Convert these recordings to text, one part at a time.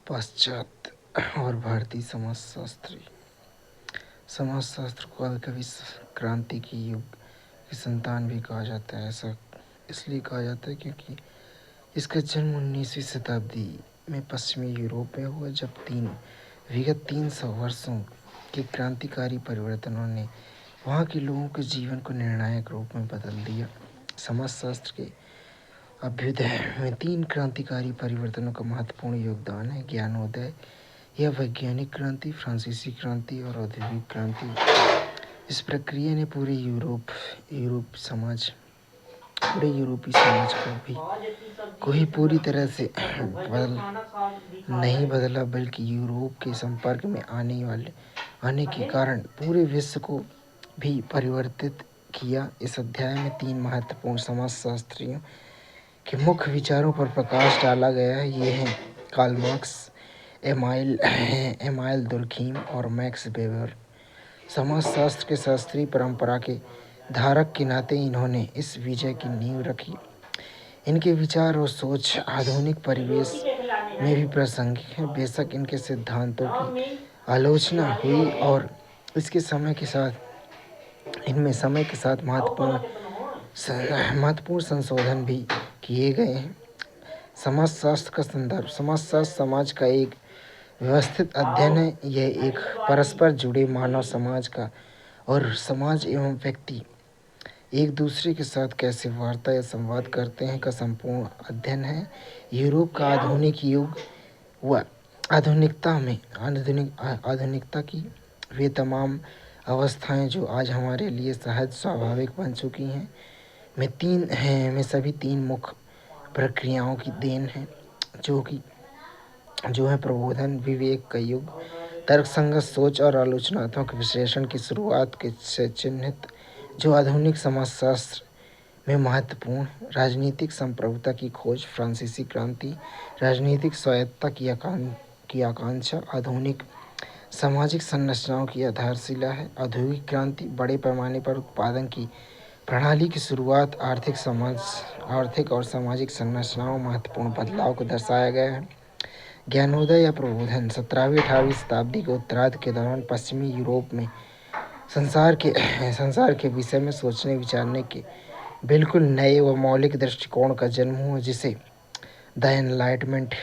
पाश्चात्य और भारतीय समाजशास्त्र को कभी क्रांति की युग की संतान भी कहा जाता है। ऐसा इसलिए कहा जाता है क्योंकि इसका जन्म 19वीं शताब्दी में पश्चिमी यूरोप में हुआ, जब विगत 300 वर्षों के क्रांतिकारी परिवर्तनों ने वहाँ के लोगों के जीवन को निर्णायक रूप में बदल दिया। समाजशास्त्र के अभ्युदय में 3 क्रांतिकारी परिवर्तनों का महत्वपूर्ण योगदान है। ज्ञानोदय या वैज्ञानिक क्रांति, फ्रांसीसी क्रांति और औद्योगिक क्रांति। इस प्रक्रिया ने पूरे यूरोपीय समाज को ही पूरी तरह से नहीं बदला, बल्कि यूरोप के संपर्क में आने के कारण पूरे विश्व को भी परिवर्तित किया। इस अध्याय में 3 महत्वपूर्ण समाजशास्त्रियों के मुख्य विचारों पर प्रकाश डाला गया है। ये हैं कार्ल मार्क्स, एमाइल दुर्खीम और मैक्स वेबर। समाजशास्त्र के शास्त्रीय परंपरा के धारक के नाते इन्होंने इस विजय की नींव रखी। इनके विचार और सोच आधुनिक परिवेश में भी प्रासंगिक है। बेशक इनके सिद्धांतों की आलोचना हुई और इनमें समय के साथ महत्वपूर्ण संशोधन भी किए गए हैं। समाजशास्त्र का संदर्भ। समाजशास्त्र समाज का एक व्यवस्थित अध्ययन है। यह एक परस्पर जुड़े मानव समाज का और समाज एवं व्यक्ति एक दूसरे के साथ कैसे वार्ता या संवाद करते हैं का संपूर्ण अध्ययन है। यूरोप का आधुनिक युग व आधुनिकता की वे तमाम अवस्थाएं जो आज हमारे लिए सहज स्वाभाविक बन चुकी हैं, में सभी 3 मुख्य प्रक्रियाओं की देन है, जो है प्रबोधन, विवेक का युग, तर्कसंगत सोच और आलोचनात्मक विश्लेषण की शुरुआत से चिन्हित, जो आधुनिक समाजशास्त्र में महत्वपूर्ण। राजनीतिक संप्रभुता की खोज, फ्रांसीसी क्रांति, राजनीतिक स्वायत्तता की आकांक्षा आधुनिक सामाजिक संरचनाओं की आधारशिला है। औद्योगिक क्रांति, बड़े पैमाने पर उत्पादन की प्रणाली की शुरुआत, आर्थिक और सामाजिक संरचनाओं में महत्वपूर्ण बदलाव को दर्शाया गया है। ज्ञानोदय या प्रबोधन, 17वीं-18वीं शताब्दी के उत्तरार्ध के दौरान पश्चिमी यूरोप में संसार के विषय में सोचने विचारने के बिल्कुल नए व मौलिक दृष्टिकोण का जन्म हुआ, जिसे द एनलाइटमेंट,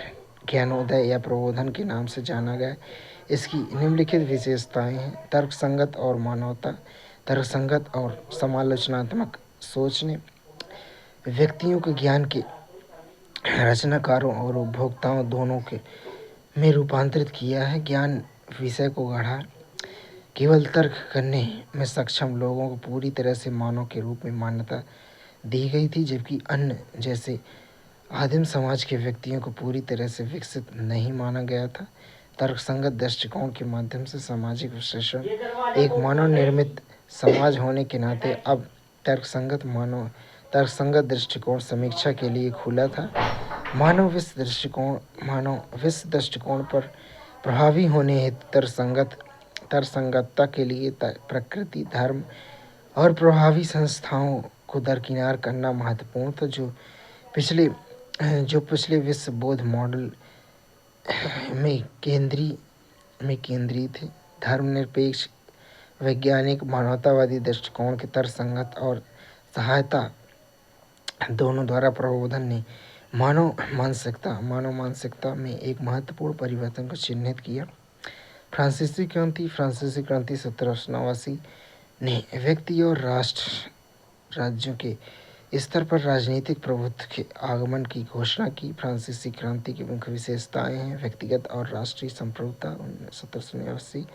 ज्ञानोदय या प्रबोधन के नाम से जाना गया। इसकी निम्नलिखित विशेषताएं हैं। तर्कसंगत और समालोचनात्मक सोच ने व्यक्तियों के ज्ञान के रचनाकारों और उपभोक्ताओं दोनों में रूपांतरित किया है। ज्ञान विषय को गढ़ा। केवल तर्क करने में सक्षम लोगों को पूरी तरह से मानव के रूप में मान्यता दी गई थी, जबकि अन्य जैसे आदिम समाज के व्यक्तियों को पूरी तरह से विकसित नहीं माना गया था। तर्कसंगत दृष्टिकोण के माध्यम से सामाजिक विश्लेषण, एक मानव निर्मित समाज होने के नाते अब तर्कसंगत दृष्टिकोण समीक्षा के लिए खुला था। मानवविश्व दृष्टिकोण पर प्रभावी होने हेतु तर्कसंगतता के लिए प्रकृति, धर्म और प्रभावी संस्थाओं को दरकिनार करना महत्वपूर्ण था, जो पिछले विश्व बोध मॉडल में केंद्रित थे। धर्मनिरपेक्ष, वैज्ञानिक, मानवतावादी दृष्टिकोण के तर्कसंगत और सहायता दोनों द्वारा प्रबोधन ने मानव मानसिकता में एक महत्वपूर्ण परिवर्तन को चिन्हित किया। फ्रांसीसी क्रांति 1789 ने व्यक्ति और राज्यों के स्तर पर राजनीतिक प्रभुत्व के आगमन की घोषणा की। फ्रांसीसी क्रांति की मुख्य विशेषताएं हैं। व्यक्तिगत और राष्ट्रीय संप्रभुता 1789।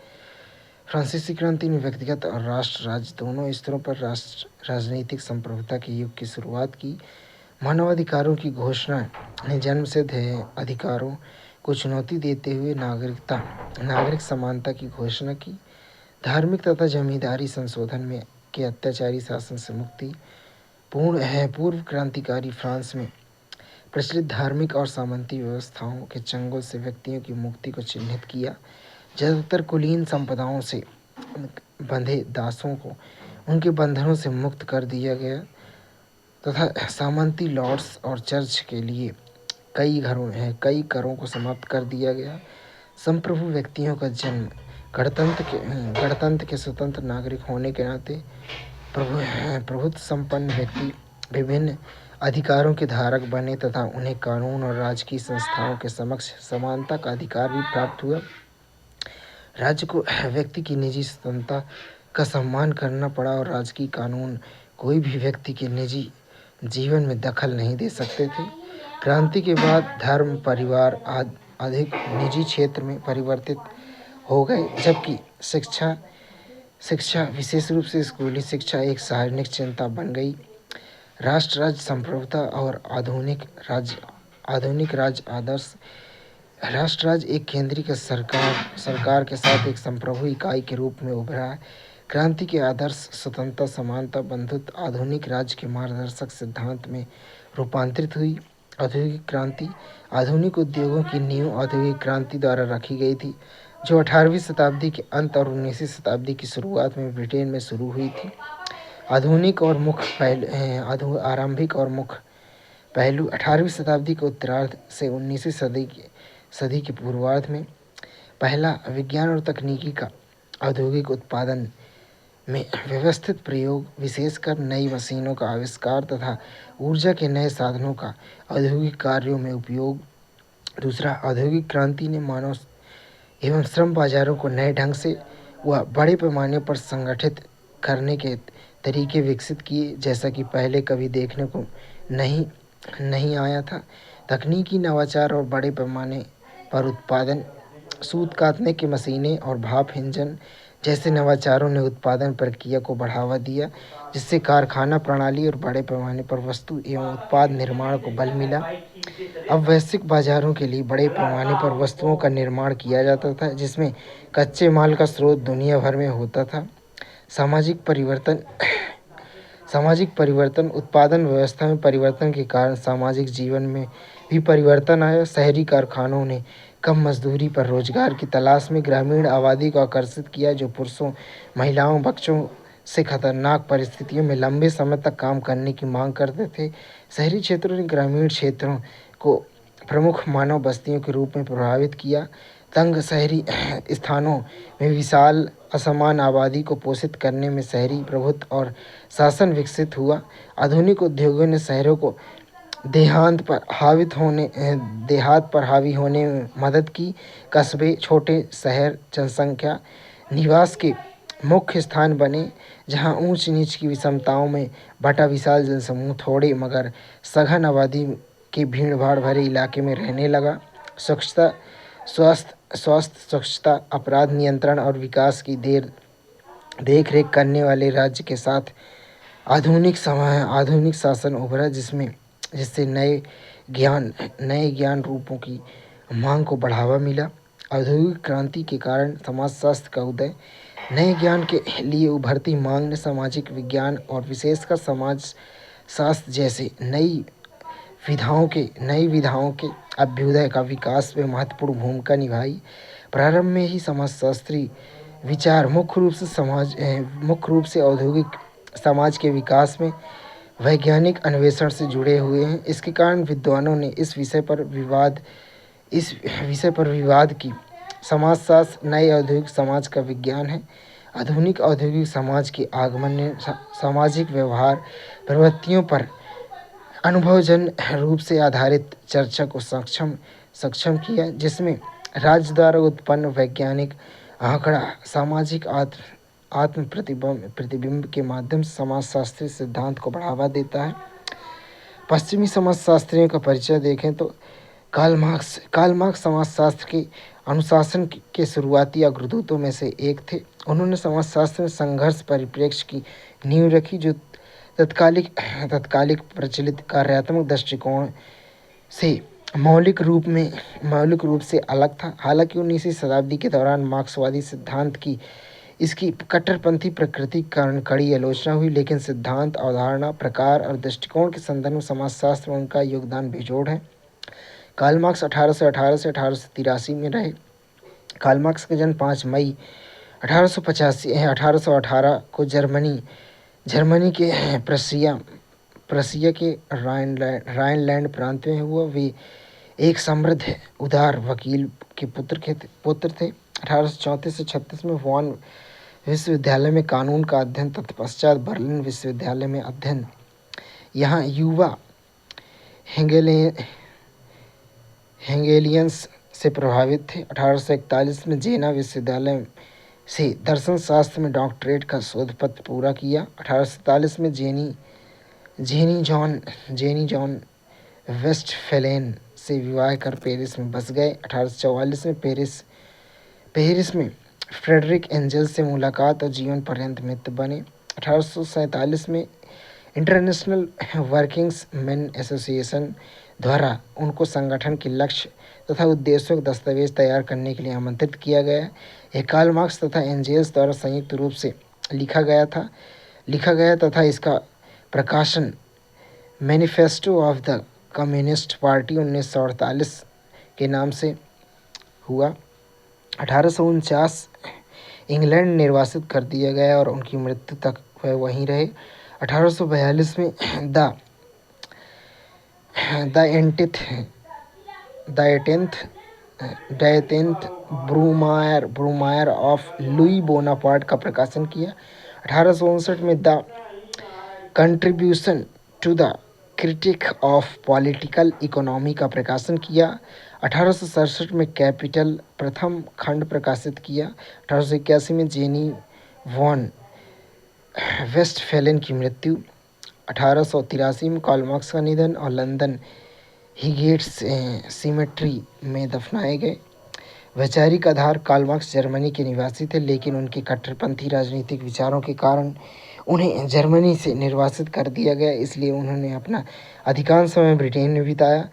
फ्रांसीसी क्रांति ने व्यक्तिगत और राज्य दोनों स्तरों पर राजनीतिक संप्रभुता के युग की शुरुआत की। मानवाधिकारों की घोषणा ने जन्मसिद्ध अधिकारों को चुनौती देते हुए नागरिक समानता की घोषणा की। धार्मिक तथा जमींदारी संशोधन के अत्याचारी शासन से मुक्ति। पूर्व क्रांतिकारी फ्रांस में प्रचलित धार्मिक और सामंती व्यवस्थाओं के चंगुल से व्यक्तियों की मुक्ति को चिन्हित किया। ज़्यादातर कुलीन संपदाओं से बंधे दासों को उनके बंधनों से मुक्त कर दिया गया तथा सामंती लॉर्ड्स और चर्च के लिए कई करों को समाप्त कर दिया गया। संप्रभु व्यक्तियों का जन्म गणतंत्र के स्वतंत्र नागरिक होने के नाते प्रभुत्व संपन्न व्यक्ति विभिन्न अधिकारों के धारक बने तथा उन्हें कानून और राजकीय संस्थाओं के समक्ष समानता का अधिकार भी प्राप्त हुआ। राज्य को व्यक्ति की निजी स्वतंत्रता का सम्मान करना पड़ा और राजकीय कानून कोई भी व्यक्ति के निजी जीवन में दखल नहीं दे सकते थे। क्रांति के बाद धर्म परिवार अधिक निजी क्षेत्र में परिवर्तित हो गए, जबकि शिक्षा विशेष रूप से स्कूली शिक्षा एक सार्वजनिक चिंता बन गई। राष्ट्र राज्य संप्रभुता और आधुनिक राज्य आदर्श। राष्ट्र राज्य एक केंद्रीय सरकार के साथ एक संप्रभु इकाई के रूप में उभरा है। क्रांति के आदर्श स्वतंत्रता, समानता, बंधुत्व आधुनिक राज्य के मार्गदर्शक सिद्धांत में रूपांतरित हुई। औद्योगिक क्रांति। आधुनिक उद्योगों की नींव औद्योगिक क्रांति द्वारा रखी गई थी, जो 18वीं शताब्दी के अंत और 19वीं शताब्दी की शुरुआत में ब्रिटेन में शुरू हुई थी। आरंभिक और मुख्य पहलू 18वीं शताब्दी के उत्तरार्ध से 19वीं सदी के पूर्वार्ध में पहला, विज्ञान और तकनीकी का औद्योगिक उत्पादन में व्यवस्थित प्रयोग, विशेषकर नई मशीनों का आविष्कार तथा ऊर्जा के नए साधनों का औद्योगिक कार्यों में उपयोग। दूसरा, औद्योगिक क्रांति ने मानव एवं श्रम बाजारों को नए ढंग से व बड़े पैमाने पर संगठित करने के तरीके विकसित किए, जैसा कि पहले कभी देखने को नहीं आया था। तकनीकी नवाचार और बड़े पैमाने पर उत्पादन, सूत कातने की मशीनें और भाप इंजन जैसे नवाचारों ने उत्पादन प्रक्रिया को बढ़ावा दिया, जिससे कारखाना प्रणाली और बड़े पैमाने पर वस्तु एवं उत्पाद निर्माण को बल मिला। अब वैश्विक बाजारों के लिए बड़े पैमाने पर वस्तुओं का निर्माण किया जाता था, जिसमें कच्चे माल का स्रोत दुनिया भर में होता था। सामाजिक परिवर्तन। उत्पादन व्यवस्था में परिवर्तन के कारण सामाजिक जीवन में भी परिवर्तन आया। शहरी कारखानों ने कम मजदूरी पर रोजगार की तलाश में ग्रामीण आबादी को आकर्षित किया, जो पुरुषों, महिलाओं, बच्चों से खतरनाक परिस्थितियों में लंबे समय तक काम करने की मांग करते थे। शहरी क्षेत्रों ने ग्रामीण क्षेत्रों को प्रमुख मानव बस्तियों के रूप में प्रभावित किया। तंग शहरी स्थानों में विशाल असमान आबादी को पोषित करने में शहरी प्रभुत्व और शासन विकसित हुआ। आधुनिक उद्योगों ने शहरों को देहात पर हावी होने में मदद की। कस्बे, छोटे शहर जनसंख्या निवास के मुख्य स्थान बने, जहां ऊंच नीच की विषमताओं में बटा विशाल जनसमूह थोड़े मगर सघन आबादी के भीड़ भाड़ भरे इलाके में रहने लगा। स्वच्छता, अपराध नियंत्रण और विकास की देख रेख करने वाले राज्य के साथ आधुनिक शासन उभरा, जिससे नए ज्ञान रूपों की मांग को बढ़ावा मिला। औद्योगिक क्रांति के कारण समाजशास्त्र का उदय। नए ज्ञान के लिए उभरती मांग ने सामाजिक विज्ञान और विशेषकर समाजशास्त्र जैसे नई विधाओं के अभ्युदय का विकास में महत्वपूर्ण भूमिका निभाई। प्रारंभ में ही समाजशास्त्री विचार मुख्य रूप से औद्योगिक समाज के विकास में वैज्ञानिक अन्वेषण से जुड़े हुए हैं। इसके कारण विद्वानों ने इस विषय पर विवाद की। समाजशास्त्र नए औद्योगिक समाज का विज्ञान है। आधुनिक औद्योगिक समाज के आगमन ने सामाजिक व्यवहार प्रवृत्तियों पर अनुभवजन्य रूप से आधारित चर्चा को सक्षम किया, जिसमें राज्य द्वारा उत्पन्न वैज्ञानिक आंकड़ा सामाजिक आत्म प्रतिबिंब के माध्यम से समाजशास्त्री सिद्धांत को बढ़ावा देता है। पश्चिमी समाजशास्त्रियों का परिचय देखें तो कार्ल मार्क्स समाजशास्त्र के अनुशासन के शुरुआती अग्रदूतों में से एक थे। उन्होंने समाजशास्त्र में संघर्ष परिप्रेक्ष्य की नींव रखी, जो तत्कालिक प्रचलित कार्यात्मक दृष्टिकोण से मौलिक रूप से अलग था। हालांकि 19वीं शताब्दी के दौरान मार्क्सवादी सिद्धांत की इसकी कट्टरपंथी प्रकृति के कारण कड़ी आलोचना हुई, लेकिन सिद्धांत, अवधारणा, प्रकार और दृष्टिकोण के संदर्भ में समाजशास्त्र में उनका योगदान बेजोड़ है। कार्ल मार्क्स 1818 से 1883 में रहे। कार्ल मार्क्स का जन्म 5 मई 1818 को जर्मनी के प्रशिया के राइनलैंड प्रांत में हुआ। वे एक समृद्ध उदार वकील के पुत्र थे। 1834 से 36 में वॉन विश्वविद्यालय में कानून का अध्ययन, तत्पश्चात बर्लिन विश्वविद्यालय में अध्ययन। यहाँ युवा हेगेलियंस से प्रभावित थे। 1841 में जेना विश्वविद्यालय से दर्शन शास्त्र में डॉक्टरेट का शोध पत्र पूरा किया। 1847 में जेनी जॉन वेस्टफैलेन से विवाह कर पेरिस में बस गए। 1844 में पेरिस में फ्रेडरिक एंजल से मुलाकात और जीवन पर्यंत मित्र बने। 1847 में इंटरनेशनल वर्किंग्स मैन एसोसिएशन द्वारा उनको संगठन के लक्ष्य तथा उद्देश्यों के दस्तावेज तैयार करने के लिए आमंत्रित किया गया। यह कार्ल मार्क्स तथा एंजेल्स द्वारा संयुक्त रूप से लिखा गया तथा इसका प्रकाशन manifesto of the communist party 1948 के नाम से हुआ। 1849 इंग्लैंड निर्वासित कर दिया गया और उनकी मृत्यु तक वह वहीं रहे। 1842 में the Brumaire of Louis Bonaparte का प्रकाशन किया। 1859 में the Contribution to the Critique of Political Economy का प्रकाशन किया। 1867 में कैपिटल प्रथम खंड प्रकाशित किया। 1881 में जेनी वॉन वेस्टफैलेन की मृत्यु। 1883 में कार्ल मार्क्स का निधन और लंदन हीगेट्स सीमेट्री में दफनाए गए। वैचारिक आधार कार्ल मार्क्स जर्मनी के निवासी थे, लेकिन उनके कट्टरपंथी राजनीतिक विचारों के कारण उन्हें जर्मनी से निर्वासित कर दिया गया, इसलिए उन्होंने अपना अधिकांश समय ब्रिटेन में बिताया।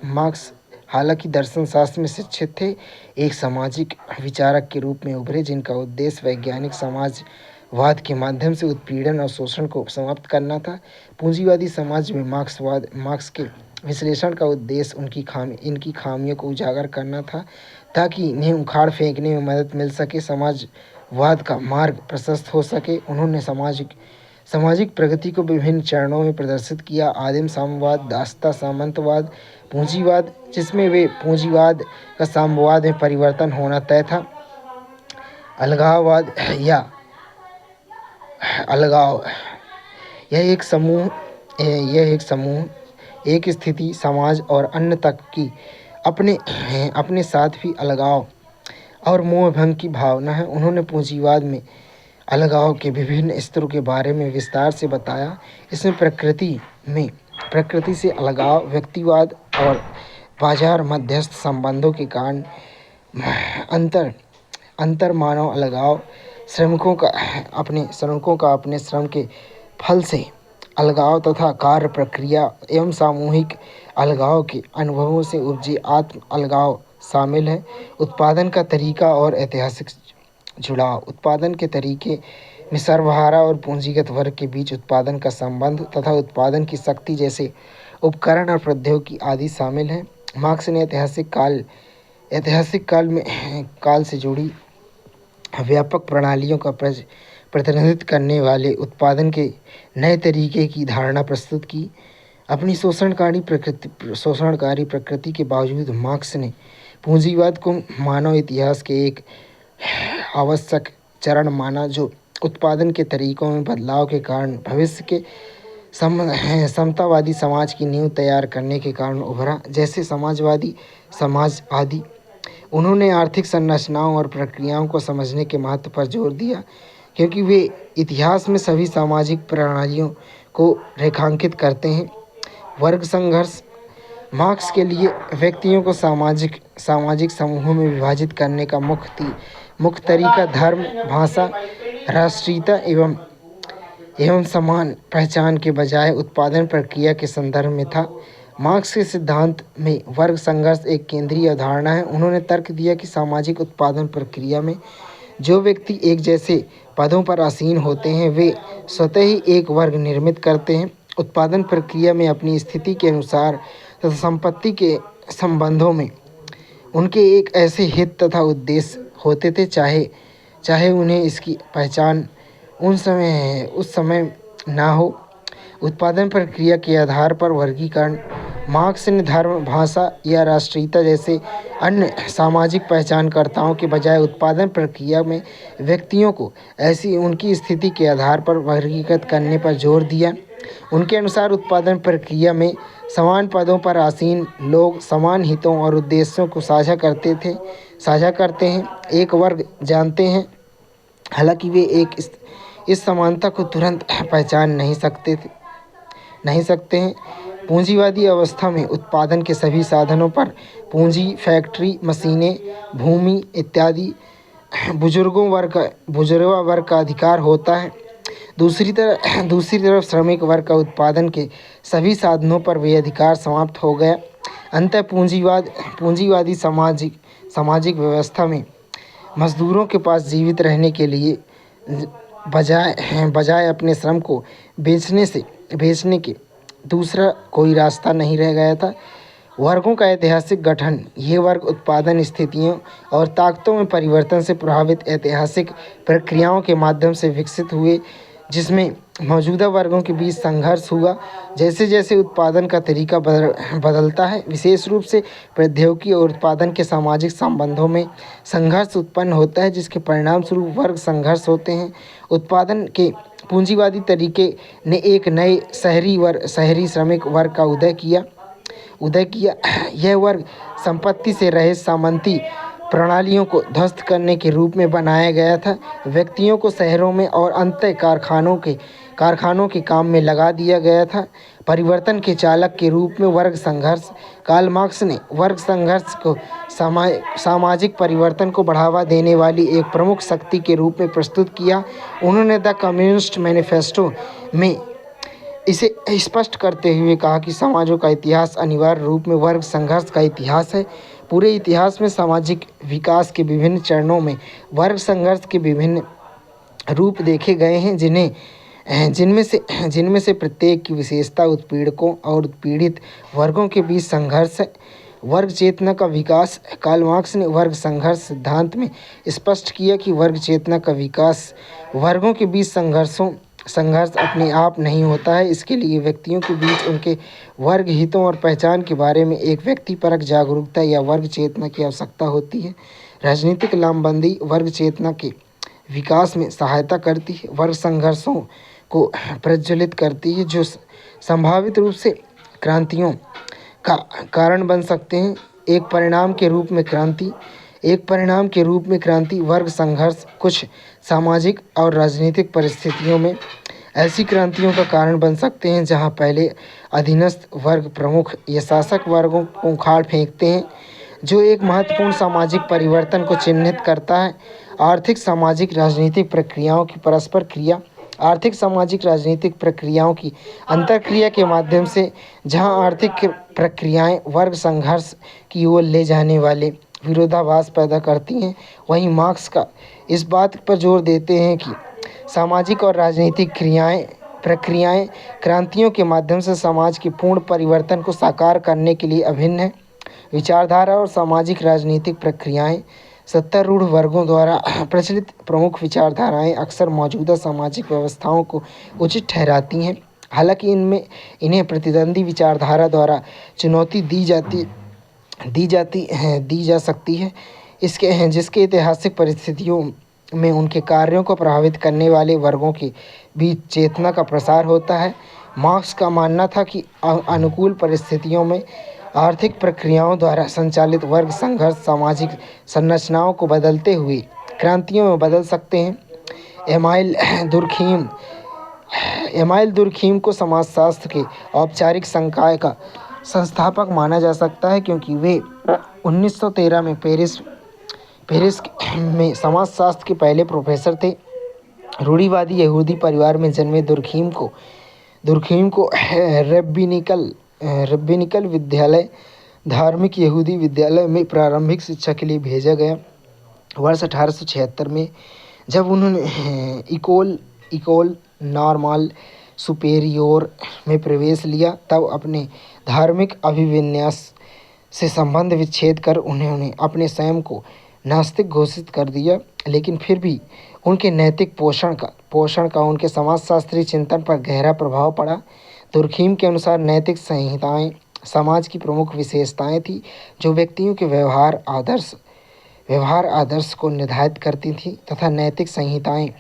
मार्क्स हालांकि दर्शन शास्त्र में शिक्षित थे, एक सामाजिक विचारक के रूप में उभरे जिनका उद्देश्य वैज्ञानिक समाजवाद के माध्यम से उत्पीड़न और शोषण को समाप्त करना था। पूंजीवादी समाज में मार्क्स के विश्लेषण का उद्देश्य इनकी खामियों को उजागर करना था ताकि इन्हें उखाड़ फेंकने में मदद मिल सके, समाजवाद का मार्ग प्रशस्त हो सके। उन्होंने सामाजिक प्रगति को विभिन्न चरणों में प्रदर्शित किया। आदिम साम्यवाद, दासता सामंतवाद, पूंजीवाद, जिसमें वे पूंजीवाद का साम्यवाद में परिवर्तन होना तय था, अलगाववाद या अलगाव, यह एक समूह एक स्थिति, समाज और अन्य तक की अपने साथ भी अलगाव और मोहभंग की भावना है। उन्होंने पूंजीवाद में अलगाव के विभिन्न स्तरों के बारे में विस्तार से बताया। इसमें प्रकृति से अलगाव, व्यक्तिवाद और बाजार मध्यस्थ संबंधों के कारण अंतर मानव अलगाव, श्रमिकों का अपने श्रम के फल से अलगाव तथा कार्य प्रक्रिया एवं सामूहिक अलगाव के अनुभवों से उपजे आत्म अलगाव शामिल है। उत्पादन का तरीका और ऐतिहासिक जुड़ाव, उत्पादन के तरीके में सर्वहारा और पूंजीगत वर्ग के बीच उत्पादन का संबंध तथा उत्पादन की शक्ति जैसे उपकरण और प्रौद्योगिकी आदि शामिल है। मार्क्स ने ऐतिहासिक काल से जुड़ी व्यापक प्रणालियों का प्रतिनिधित्व करने वाले उत्पादन के नए तरीके की धारणा प्रस्तुत की। अपनी शोषणकारी प्रकृति के बावजूद मार्क्स ने पूंजीवाद को मानव इतिहास के एक आवश्यक चरण माना, जो उत्पादन के तरीकों में बदलाव के कारण भविष्य के समतावादी समाज की नींव तैयार करने के कारण उभरा, जैसे समाजवादी समाज आदि। उन्होंने आर्थिक संरचनाओं और प्रक्रियाओं को समझने के महत्व पर जोर दिया, क्योंकि वे इतिहास में सभी सामाजिक प्रणालियों को रेखांकित करते हैं। वर्ग संघर्ष, मार्क्स के लिए व्यक्तियों को सामाजिक समूहों में विभाजित करने का मुख्य तरीका धर्म, भाषा, राष्ट्रीयता एवं समान पहचान के बजाय उत्पादन प्रक्रिया के संदर्भ में था। मार्क्स के सिद्धांत में वर्ग संघर्ष एक केंद्रीय अवधारणा है। उन्होंने तर्क दिया कि सामाजिक उत्पादन प्रक्रिया में जो व्यक्ति एक जैसे पदों पर आसीन होते हैं, वे स्वतः ही एक वर्ग निर्मित करते हैं। उत्पादन प्रक्रिया में अपनी स्थिति के अनुसार तथा संपत्ति के संबंधों में उनके एक ऐसे हित तथा उद्देश्य होते थे, चाहे उन्हें इसकी पहचान उस समय ना हो। उत्पादन प्रक्रिया के आधार पर वर्गीकरण मार्क्स ने धर्म, भाषा या राष्ट्रीयता जैसे अन्य सामाजिक पहचानकर्ताओं के बजाय उत्पादन प्रक्रिया में व्यक्तियों को ऐसी उनकी स्थिति के आधार पर वर्गीकृत करने पर जोर दिया। उनके अनुसार उत्पादन प्रक्रिया में समान पदों पर आसीन लोग समान हितों और उद्देश्यों को साझा करते हैं, एक वर्ग जानते हैं। हालांकि वे इस समानता को तुरंत पहचान नहीं सकते हैं। पूंजीवादी अवस्था में उत्पादन के सभी साधनों पर पूंजी, फैक्ट्री, मशीनें, भूमि इत्यादि बुजुर्गा वर्ग का अधिकार होता है। दूसरी तरफ श्रमिक वर्ग का उत्पादन के सभी साधनों पर वे अधिकार समाप्त हो गया। अंततः पूंजीवादी सामाजिक व्यवस्था में मजदूरों के पास जीवित रहने के लिए बजाय अपने श्रम को बेचने के दूसरा कोई रास्ता नहीं रह गया था। वर्गों का ऐतिहासिक गठन। ये वर्ग उत्पादन स्थितियों और ताकतों में परिवर्तन से प्रभावित ऐतिहासिक प्रक्रियाओं के माध्यम से विकसित हुए, जिसमें मौजूदा वर्गों के बीच संघर्ष हुआ। जैसे जैसे उत्पादन का तरीका बदलता है, विशेष रूप से प्रौद्योगिकी और उत्पादन के सामाजिक संबंधों में संघर्ष उत्पन्न होता है, जिसके परिणाम स्वरूप वर्ग संघर्ष होते हैं। उत्पादन के पूंजीवादी तरीके ने एक नए शहरी श्रमिक वर्ग का उदय किया। यह वर्ग संपत्ति से रहित सामंती प्रणालियों को ध्वस्त करने के रूप में बनाया गया था। व्यक्तियों को शहरों में और अंततः कारखानों के काम में लगा दिया गया था। परिवर्तन के चालक के रूप में वर्ग संघर्ष। कार्ल मार्क्स ने वर्ग संघर्ष को सामाजिक परिवर्तन को बढ़ावा देने वाली एक प्रमुख शक्ति के रूप में प्रस्तुत किया। उन्होंने द कम्युनिस्ट मैनिफेस्टो में इसे स्पष्ट करते हुए कहा कि समाजों का इतिहास अनिवार्य रूप में वर्ग संघर्ष का इतिहास है। पूरे इतिहास में सामाजिक विकास के विभिन्न चरणों में वर्ग संघर्ष के विभिन्न रूप देखे गए हैं, जिनमें से प्रत्येक की विशेषता उत्पीड़कों और उत्पीड़ित वर्गों के बीच संघर्ष है। वर्ग चेतना का विकास। कार्ल मार्क्स ने वर्ग संघर्ष सिद्धांत में स्पष्ट किया कि वर्ग चेतना का विकास वर्गों के बीच संघर्ष अपने आप नहीं होता है। इसके लिए व्यक्तियों के बीच उनके वर्ग हितों और पहचान के बारे में एक व्यक्तिपरक जागरूकता या वर्ग चेतना की आवश्यकता होती है। राजनीतिक लामबंदी वर्ग चेतना के विकास में सहायता करती है, वर्ग संघर्षों को प्रज्वलित करती है, जो संभावित रूप से क्रांतियों का कारण बन सकते हैं। एक परिणाम के रूप में क्रांति वर्ग संघर्ष कुछ सामाजिक और राजनीतिक परिस्थितियों में ऐसी क्रांतियों का कारण बन सकते हैं जहां पहले अधीनस्थ वर्ग प्रमुख या शासक वर्गों को उखाड़ फेंकते हैं, जो एक महत्वपूर्ण सामाजिक परिवर्तन को चिन्हित करता है। आर्थिक सामाजिक राजनीतिक प्रक्रियाओं की परस्पर क्रिया। आर्थिक सामाजिक राजनीतिक प्रक्रियाओं की अंतर्क्रिया के माध्यम से जहां आर्थिक प्रक्रियाएं वर्ग संघर्ष की ओर ले जाने वाले विरोधाभास पैदा करती हैं, वहीं मार्क्स का इस बात पर जोर देते हैं कि सामाजिक और राजनीतिक प्रक्रियाएं क्रांतियों के माध्यम से समाज के पूर्ण परिवर्तन को साकार करने के लिए अभिन्न है। विचारधारा और सामाजिक राजनीतिक प्रक्रियाएं। सत्तारूढ़ वर्गों द्वारा प्रचलित प्रमुख विचारधाराएं अक्सर मौजूदा सामाजिक व्यवस्थाओं को उचित ठहराती हैं, हालांकि इन्हें प्रतिद्वंदी विचारधारा द्वारा चुनौती दी जा सकती है। जिसके ऐतिहासिक परिस्थितियों में उनके कार्यों को प्रभावित करने वाले वर्गों के बीच चेतना का प्रसार होता है। मार्क्स का मानना था कि अनुकूल परिस्थितियों में आर्थिक प्रक्रियाओं द्वारा संचालित वर्ग संघर्ष सामाजिक संरचनाओं को बदलते हुए क्रांतियों में बदल सकते हैं। एमाइल दुर्खीम को समाजशास्त्र के औपचारिक संकाय का संस्थापक माना जा सकता है, क्योंकि वे 1913 में पेरिस में समाजशास्त्र के पहले प्रोफेसर थे। रूढ़िवादी यहूदी परिवार में जन्मे दुर्खीम को रब्बिनिकल विद्यालय, धार्मिक यहूदी विद्यालय में प्रारंभिक शिक्षा के लिए भेजा गया। वर्ष 1876 में जब उन्होंने इकोल नॉर्माल सुपेरियोर में प्रवेश लिया, तब अपने धार्मिक अभिविन्यास से संबंध विच्छेद कर उन्होंने अपने स्वयं को नास्तिक घोषित कर दिया। लेकिन फिर भी उनके नैतिक पोषण का उनके समाजशास्त्री चिंतन पर गहरा प्रभाव पड़ा। दुर्खीम के अनुसार नैतिक संहिताएं समाज की प्रमुख विशेषताएं थी जो व्यक्तियों के व्यवहार आदर्श को निर्धारित करती थी तथा नैतिक संहिताएं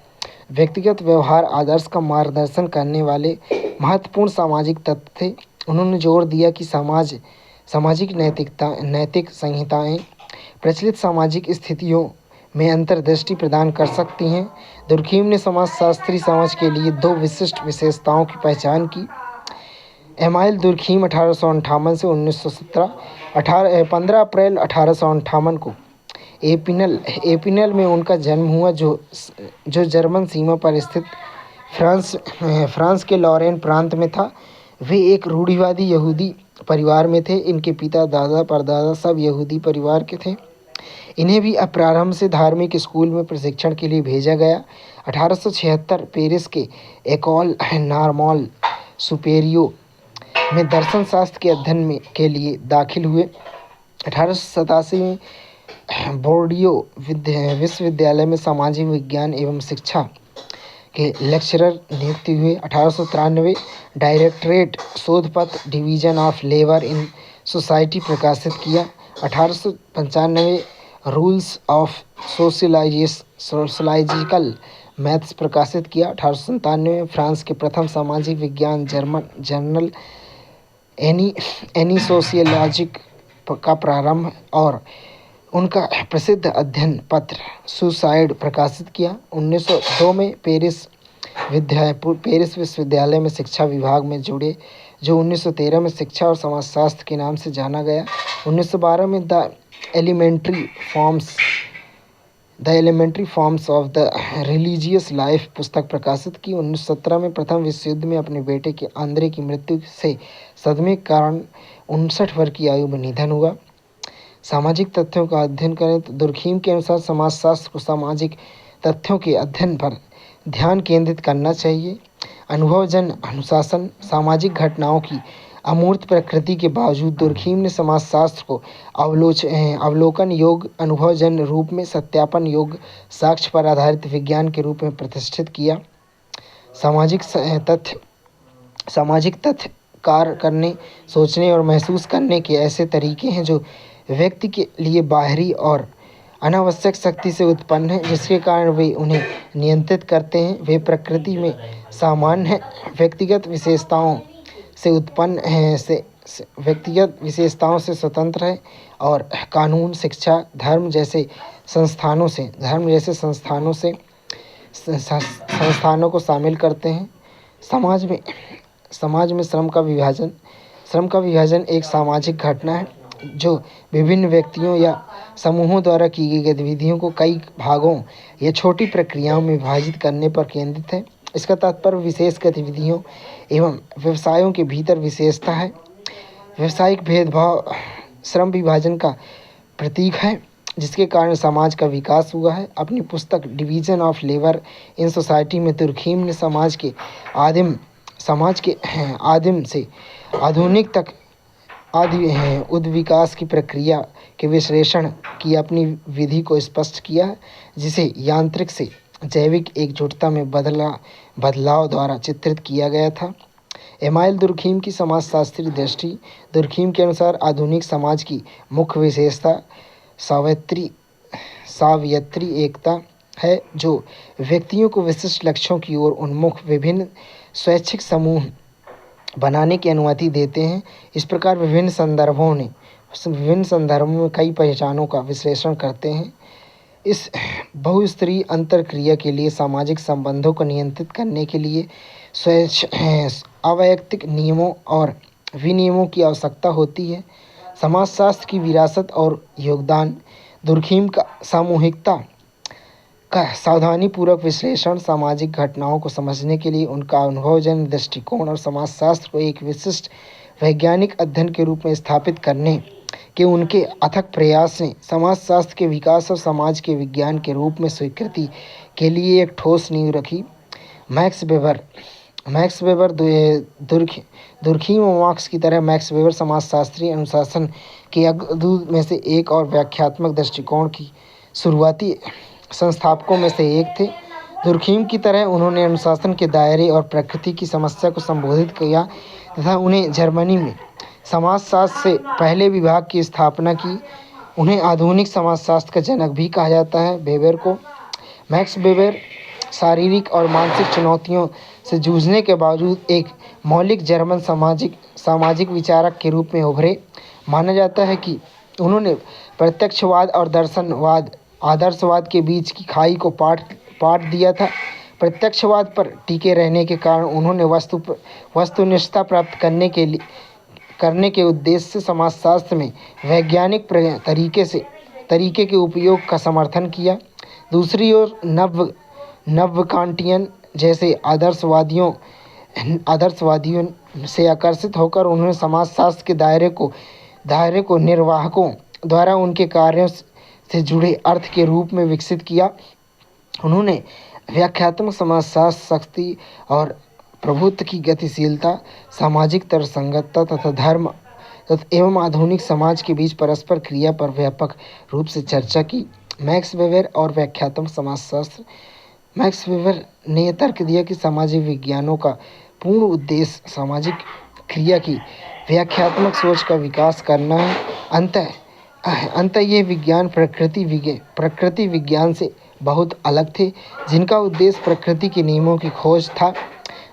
व्यक्तिगत व्यवहार आदर्श का मार्गदर्शन करने वाले महत्वपूर्ण सामाजिक तत्व थे। उन्होंने जोर दिया कि सामाजिक नैतिक संहिताएं प्रचलित सामाजिक स्थितियों में अंतर्दृष्टि प्रदान कर सकती हैं। दुर्खीम ने समाजशास्त्री समझ के लिए दो विशिष्ट विशेषताओं की पहचान की। एमाइल दुर्खीम 1858 से 1917 15 अप्रैल 1858 को एपिनल में उनका जन्म हुआ, जो जर्मन सीमा पर स्थित फ्रांस के लॉरेन प्रांत में था। वे एक रूढ़िवादी यहूदी परिवार में थे। इनके पिता, दादा, परदादा सब यहूदी परिवार के थे। इन्हें भी प्रारंभ से धार्मिक स्कूल में प्रशिक्षण के लिए भेजा गया। 1876 पेरिस के एकोल नॉर्मल सुपेरियो में दर्शन शास्त्र के अध्ययन के लिए दाखिल हुए। 1887 में बोर्डियो विश्वविद्यालय में सामाजिक विज्ञान एवं शिक्षा के लेक्चरर नियुक्ति हुए। 1893 डायरेक्टरेट शोध पत्र division of labour in society प्रकाशित किया। 1895 रूल्स ऑफ सोशलाइजिकल मैथ्स प्रकाशित किया। 1897 में फ्रांस के प्रथम सामाजिक विज्ञान जर्नल एनी सोशियोलॉजिक का प्रारंभ और उनका प्रसिद्ध अध्ययन पत्र सुसाइड प्रकाशित किया। 1902 में पेरिस विश्वविद्यालय में शिक्षा विभाग में जुड़े, जो 1913 में शिक्षा और समाजशास्त्र के नाम से जाना गया। 1912 में the Elementary Forms of the Religious Life पुस्तक प्रकाशित की। 1917 में प्रथम विश्व युद्ध में अपने बेटे के आंद्रे की मृत्यु से सदमे के कारण 59 वर्ष की आयु में निधन हुआ। सामाजिक तथ्यों का अध्ययन करें तो दुर्खीम के अनुसार समाजशास्त्र को सामाजिक तथ्यों के अध्ययन पर ध्यान केंद्रित करना चाहिए। अनुभवजन्य अनुशासन सामाजिक घटनाओं की अमूर्त प्रकृति के बावजूद दुर्खीम ने समाजशास्त्र को अवलोकन योग्य, अनुभवजन्य रूप में सत्यापन योग्य, साक्ष्य पर आधारित विज्ञान के रूप में प्रतिष्ठित किया। सामाजिक तथ्य कार्य करने, सोचने और महसूस करने के ऐसे तरीके हैं जो व्यक्ति के लिए बाहरी और अनावश्यक शक्ति से उत्पन्न है, जिसके कारण वे उन्हें नियंत्रित करते हैं। वे प्रकृति में सामान्य हैं, व्यक्तिगत विशेषताओं से स्वतंत्र है और कानून, शिक्षा, धर्म जैसे संस्थानों को शामिल करते हैं। समाज में श्रम का विभाजन एक सामाजिक घटना है जो विभिन्न व्यक्तियों या समूहों द्वारा की गई गतिविधियों को कई भागों या छोटी प्रक्रियाओं में विभाजित करने पर केंद्रित है। इसका तात्पर्य विशेष गतिविधियों एवं व्यवसायों के भीतर विशेषता है। व्यवसायिक भेदभाव श्रम विभाजन का प्रतीक है, जिसके कारण समाज का विकास हुआ है। अपनी पुस्तक division of labour in society में दुर्खीम ने समाज के आदिम से आधुनिक तक उद्विकास की प्रक्रिया के विश्लेषण की अपनी विधि को स्पष्ट किया, जिसे यांत्रिक से जैविक एकजुटता में बदलाव द्वारा चित्रित किया गया था। एमाइल दुर्खीम की समाजशास्त्री दृष्टि। दुर्खीम के अनुसार आधुनिक समाज की मुख्य विशेषता सावियत्री एकता है, जो व्यक्तियों को विशिष्ट लक्ष्यों की ओर उन्मुख विभिन्न स्वैच्छिक समूह बनाने की अनुमति देते हैं। इस प्रकार विभिन्न संदर्भों में कई पहचानों का विश्लेषण करते हैं। इस बहुस्तरीय अंतरक्रिया के लिए सामाजिक संबंधों को नियंत्रित करने के लिए अवैयक्तिक नियमों और विनियमों की आवश्यकता होती है। समाजशास्त्र की विरासत और योगदान। दुर्खीम का सामूहिकता का सावधानीपूर्वक विश्लेषण सामाजिक घटनाओं को समझने के लिए उनका अनुभवजन्य दृष्टिकोण और समाजशास्त्र को एक विशिष्ट वैज्ञानिक अध्ययन के रूप में स्थापित करने के उनके अथक प्रयास ने समाजशास्त्र के विकास और समाज के विज्ञान के रूप में स्वीकृति के लिए एक ठोस नींव रखी। मैक्स वेबर दुर्खीम और मार्क्स की तरह मैक्स वेबर समाजशास्त्रीय अनुशासन के अग्रदूत में से एक और व्याख्यात्मक दृष्टिकोण की शुरुआती संस्थापकों में से एक थे। दुर्खीम की तरह उन्होंने अनुशासन के दायरे और प्रकृति की समस्या को संबोधित किया तथा उन्हें जर्मनी में समाजशास्त्र से पहले विभाग की स्थापना की। उन्हें आधुनिक समाजशास्त्र का जनक भी कहा जाता है। वेबर को मैक्स वेबर शारीरिक और मानसिक चुनौतियों से जूझने के बावजूद एक मौलिक जर्मन सामाजिक विचारक के रूप में उभरे। माना जाता है कि उन्होंने प्रत्यक्षवाद और आदर्शवाद के बीच की खाई को पाट दिया था। प्रत्यक्षवाद पर टिके रहने के कारण उन्होंने वस्तुनिष्ठता प्राप्त करने के उद्देश्य से समाजशास्त्र में वैज्ञानिक तरीके के उपयोग का समर्थन किया। दूसरी ओर नव कांटियन जैसे आदर्शवादियों से आकर्षित होकर उन्होंने समाजशास्त्र के दायरे को निर्वाहकों द्वारा उनके कार्यों से जुड़े अर्थ के रूप में विकसित किया। उन्होंने व्याख्यात्मक समाजशास्त्र शक्ति और प्रभुत्व की गतिशीलता, सामाजिक तर्कसंगतता तथा धर्म एवं आधुनिक समाज के बीच परस्पर क्रिया पर व्यापक रूप से चर्चा की। मैक्स वेबर और व्याख्यात्मक समाजशास्त्र। मैक्स वेबर ने यह तर्क दिया कि सामाजिक विज्ञानों का पूर्ण उद्देश्य सामाजिक क्रिया की व्याख्यात्मक सोच का विकास करना है। अंततः ये विज्ञान प्रकृति विज्ञान से बहुत अलग थे, जिनका उद्देश्य प्रकृति के नियमों की खोज था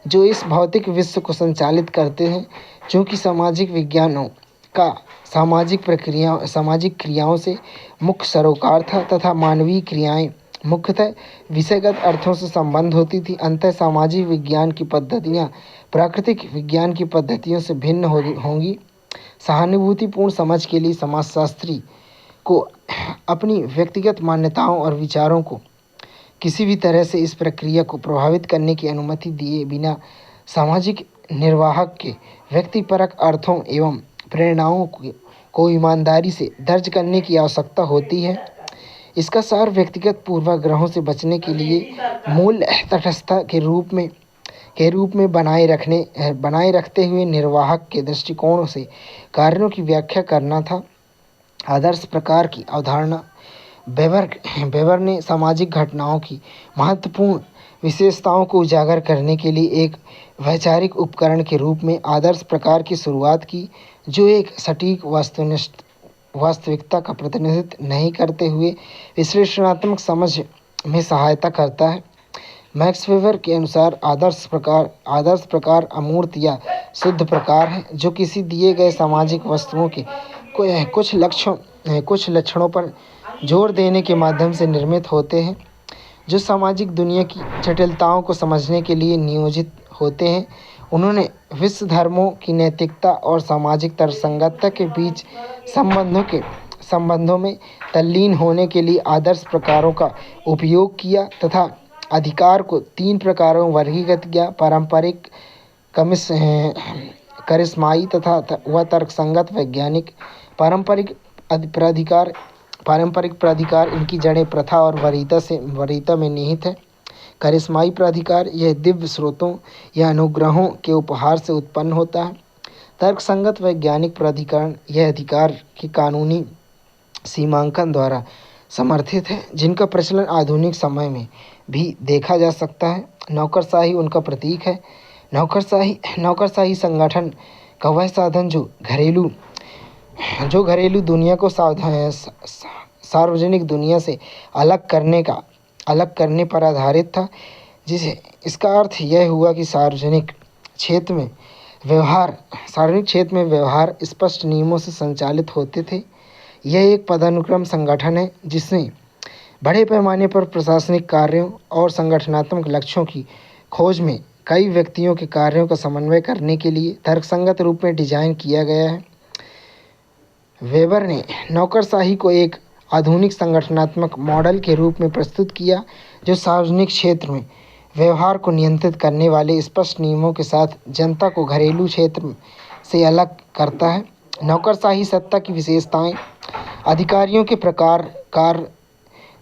जो इस भौतिक विश्व को संचालित करते हैं। चूँकि सामाजिक विज्ञानों का सामाजिक क्रियाओं से मुख्य सरोकार था तथा मानवीय क्रियाएं मुख्यतः विषयगत अर्थों से संबंध होती थी, अंततः सामाजिक विज्ञान की पद्धतियाँ प्राकृतिक विज्ञान की पद्धतियों से भिन्न होंगी। सहानुभूतिपूर्ण समझ के लिए समाजशास्त्री को अपनी व्यक्तिगत मान्यताओं और विचारों को किसी भी तरह से इस प्रक्रिया को प्रभावित करने की अनुमति दिए बिना सामाजिक निर्वाहक के व्यक्तिपरक अर्थों एवं प्रेरणाओं को ईमानदारी से दर्ज करने की आवश्यकता होती है। इसका सार व्यक्तिगत पूर्वाग्रहों से बचने के लिए मूल तटस्थता के रूप में बनाए रखते हुए निर्वाहक के दृष्टिकोण से कार्यों की व्याख्या करना था। आदर्श प्रकार की अवधारणा। वेबर ने सामाजिक घटनाओं की महत्वपूर्ण विशेषताओं को उजागर करने के लिए एक वैचारिक उपकरण के रूप में आदर्श प्रकार की शुरुआत की, जो एक सटीक वास्तविकता का प्रतिनिधित्व नहीं करते हुए विश्लेषणात्मक समझ में सहायता करता है। मैक्स वेबर के अनुसार आदर्श प्रकार अमूर्त या शुद्ध प्रकार है, जो किसी दिए गए सामाजिक वस्तुओं के कुछ लक्षणों पर जोर देने के माध्यम से निर्मित होते हैं, जो सामाजिक दुनिया की जटिलताओं को समझने के लिए नियोजित होते हैं। उन्होंने विश्व धर्मों की नैतिकता और सामाजिक तर्कसंगतता के बीच संबंधों में तल्लीन होने के लिए आदर्श प्रकारों का उपयोग किया तथा अधिकार को 3 प्रकारों में वर्गीकृत किया: पारंपरिक, करिश्माई तथा तर्कसंगत वैज्ञानिक। पारंपरिक प्राधिकार इनकी जड़ें प्रथा और वरीयता में निहित है। करिश्माई प्राधिकार यह दिव्य स्रोतों या अनुग्रहों के उपहार से उत्पन्न होता है। तर्कसंगत वैज्ञानिक प्राधिकरण यह अधिकार के कानूनी सीमांकन द्वारा समर्थित है, जिनका प्रचलन आधुनिक समय में भी देखा जा सकता है। नौकरशाही उनका प्रतीक है। नौकरशाही संगठन का वह साधन जो घरेलू दुनिया को सार्वजनिक दुनिया से अलग करने पर आधारित था। इसका अर्थ यह हुआ कि सार्वजनिक क्षेत्र में व्यवहार स्पष्ट नियमों से संचालित होते थे। यह एक पदानुक्रम संगठन है जिसने बड़े पैमाने पर प्रशासनिक कार्यों और संगठनात्मक लक्ष्यों की खोज में कई व्यक्तियों के कार्यों का समन्वय करने के लिए तर्कसंगत रूप में डिजाइन किया गया है। वेबर ने नौकरशाही को एक आधुनिक संगठनात्मक मॉडल के रूप में प्रस्तुत किया, जो सार्वजनिक क्षेत्र में व्यवहार को नियंत्रित करने वाले स्पष्ट नियमों के साथ जनता को घरेलू क्षेत्र से अलग करता है। नौकरशाही सत्ता की विशेषताएं: अधिकारियों के प्रकार,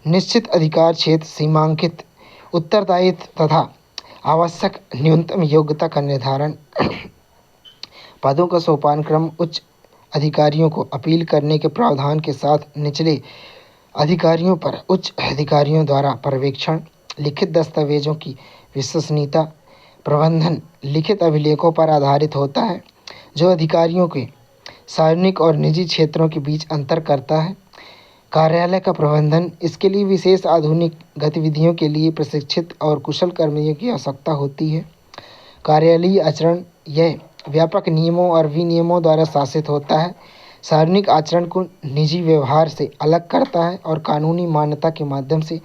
निश्चित अधिकार क्षेत्र, सीमांकित उत्तरदायित्व तथा आवश्यक न्यूनतम योग्यता का निर्धारण। पदों का सोपान क्रम: उच्च अधिकारियों को अपील करने के प्रावधान के साथ निचले अधिकारियों पर उच्च अधिकारियों द्वारा पर्यवेक्षण। लिखित दस्तावेजों की विश्वसनीयता। प्रबंधन लिखित अभिलेखों पर आधारित होता है, जो अधिकारियों के सार्वजनिक और निजी क्षेत्रों के बीच अंतर करता है। कार्यालय का प्रबंधन, इसके लिए विशेष आधुनिक गतिविधियों के लिए प्रशिक्षित और कुशल कर्मियों की आवश्यकता होती है। कार्यालयीय आचरण, यह व्यापक नियमों और विनियमों द्वारा शासित होता है। सार्वजनिक आचरण को निजी व्यवहार से अलग करता है और कानूनी मान्यता के माध्यम से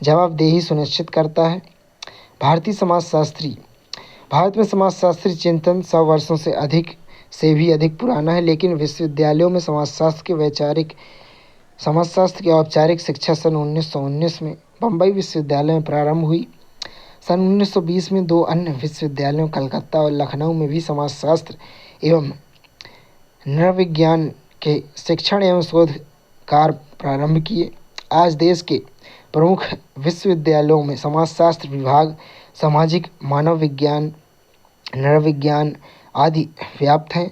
जवाबदेही सुनिश्चित करता है। भारतीय समाजशास्त्री, भारत में समाजशास्त्री चिंतन 100 वर्षों से भी अधिक पुराना है, लेकिन विश्वविद्यालयों में समाजशास्त्र की औपचारिक शिक्षा सन 1919 में बम्बई विश्वविद्यालय में प्रारंभ हुई। सन 1920 में 2 अन्य विश्वविद्यालयों कलकत्ता और लखनऊ में भी समाजशास्त्र एवं नृविज्ञान के शिक्षण एवं शोध कार्य प्रारंभ किए। आज देश के प्रमुख विश्वविद्यालयों में समाजशास्त्र विभाग, सामाजिक मानव विज्ञान, नृविज्ञान आदि व्याप्त हैं।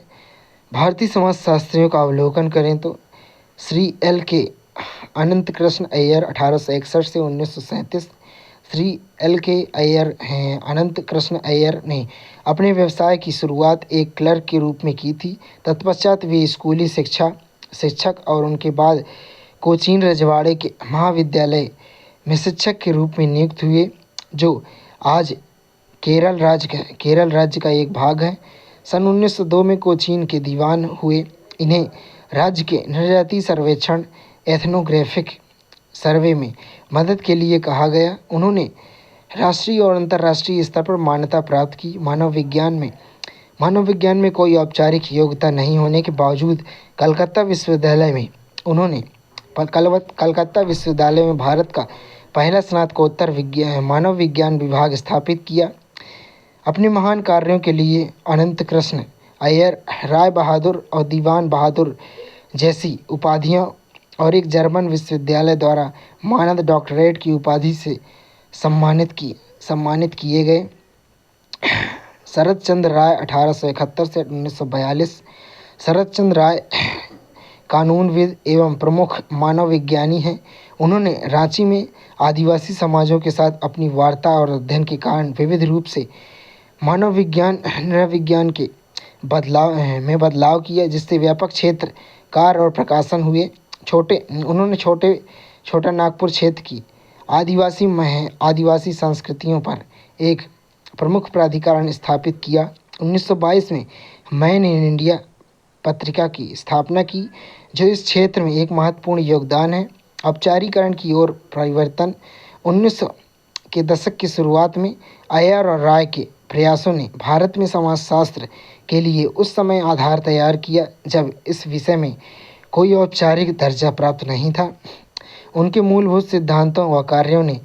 भारतीय समाजशास्त्रियों का अवलोकन करें तो श्री एल के अनंत कृष्ण अय्यर 1861 से 1937। श्री एल के अय्यर हैं अनंत कृष्ण अय्यर ने अपने व्यवसाय की शुरुआत एक क्लर्क के रूप में की थी। तत्पश्चात वे स्कूली शिक्षक और उनके बाद कोचीन रजवाड़े के महाविद्यालय में शिक्षक के रूप में नियुक्त हुए, जो आज केरल राज्य का एक भाग है। सन 1902 में कोचीन के दीवान हुए। इन्हें राज्य के नृजातीय सर्वेक्षण एथनोग्राफिक सर्वे में मदद के लिए कहा गया। उन्होंने राष्ट्रीय और अंतर्राष्ट्रीय स्तर पर मान्यता प्राप्त की। मानव विज्ञान में कोई औपचारिक योग्यता नहीं होने के बावजूद कलकत्ता विश्वविद्यालय में भारत का पहला स्नातकोत्तर मानव विज्ञान विभाग स्थापित किया। अपने महान कार्यों के लिए अनंत कृष्ण अय्यर राय बहादुर और दीवान बहादुर जैसी उपाधियां और एक जर्मन विश्वविद्यालय द्वारा मानद डॉक्टरेट की उपाधि से सम्मानित किए गए। शरद चंद्र राय 1871 से 1942। शरद चंद्र राय कानूनविद एवं प्रमुख मानव विज्ञानी हैं। उन्होंने रांची में आदिवासी समाजों के साथ अपनी वार्ता और अध्ययन के कारण विविध रूप से मानव विज्ञान नृविज्ञान के बदलाव किया, जिससे व्यापक क्षेत्र कार्य और प्रकाशन हुए। उन्होंने छोटा नागपुर क्षेत्र की आदिवासी संस्कृतियों पर एक प्रमुख प्राधिकरण स्थापित किया। 1922 में मैन इन इंडिया पत्रिका की स्थापना की, जो इस क्षेत्र में एक महत्वपूर्ण योगदान है। औपचारीकरण की ओर परिवर्तन, 1900 के दशक की शुरुआत में अय्यर और राय के प्रयासों ने भारत में समाजशास्त्र के लिए उस समय आधार तैयार किया जब इस विषय में कोई औपचारिक दर्जा प्राप्त नहीं था। उनके मूलभूत सिद्धांतों व कार्यों ने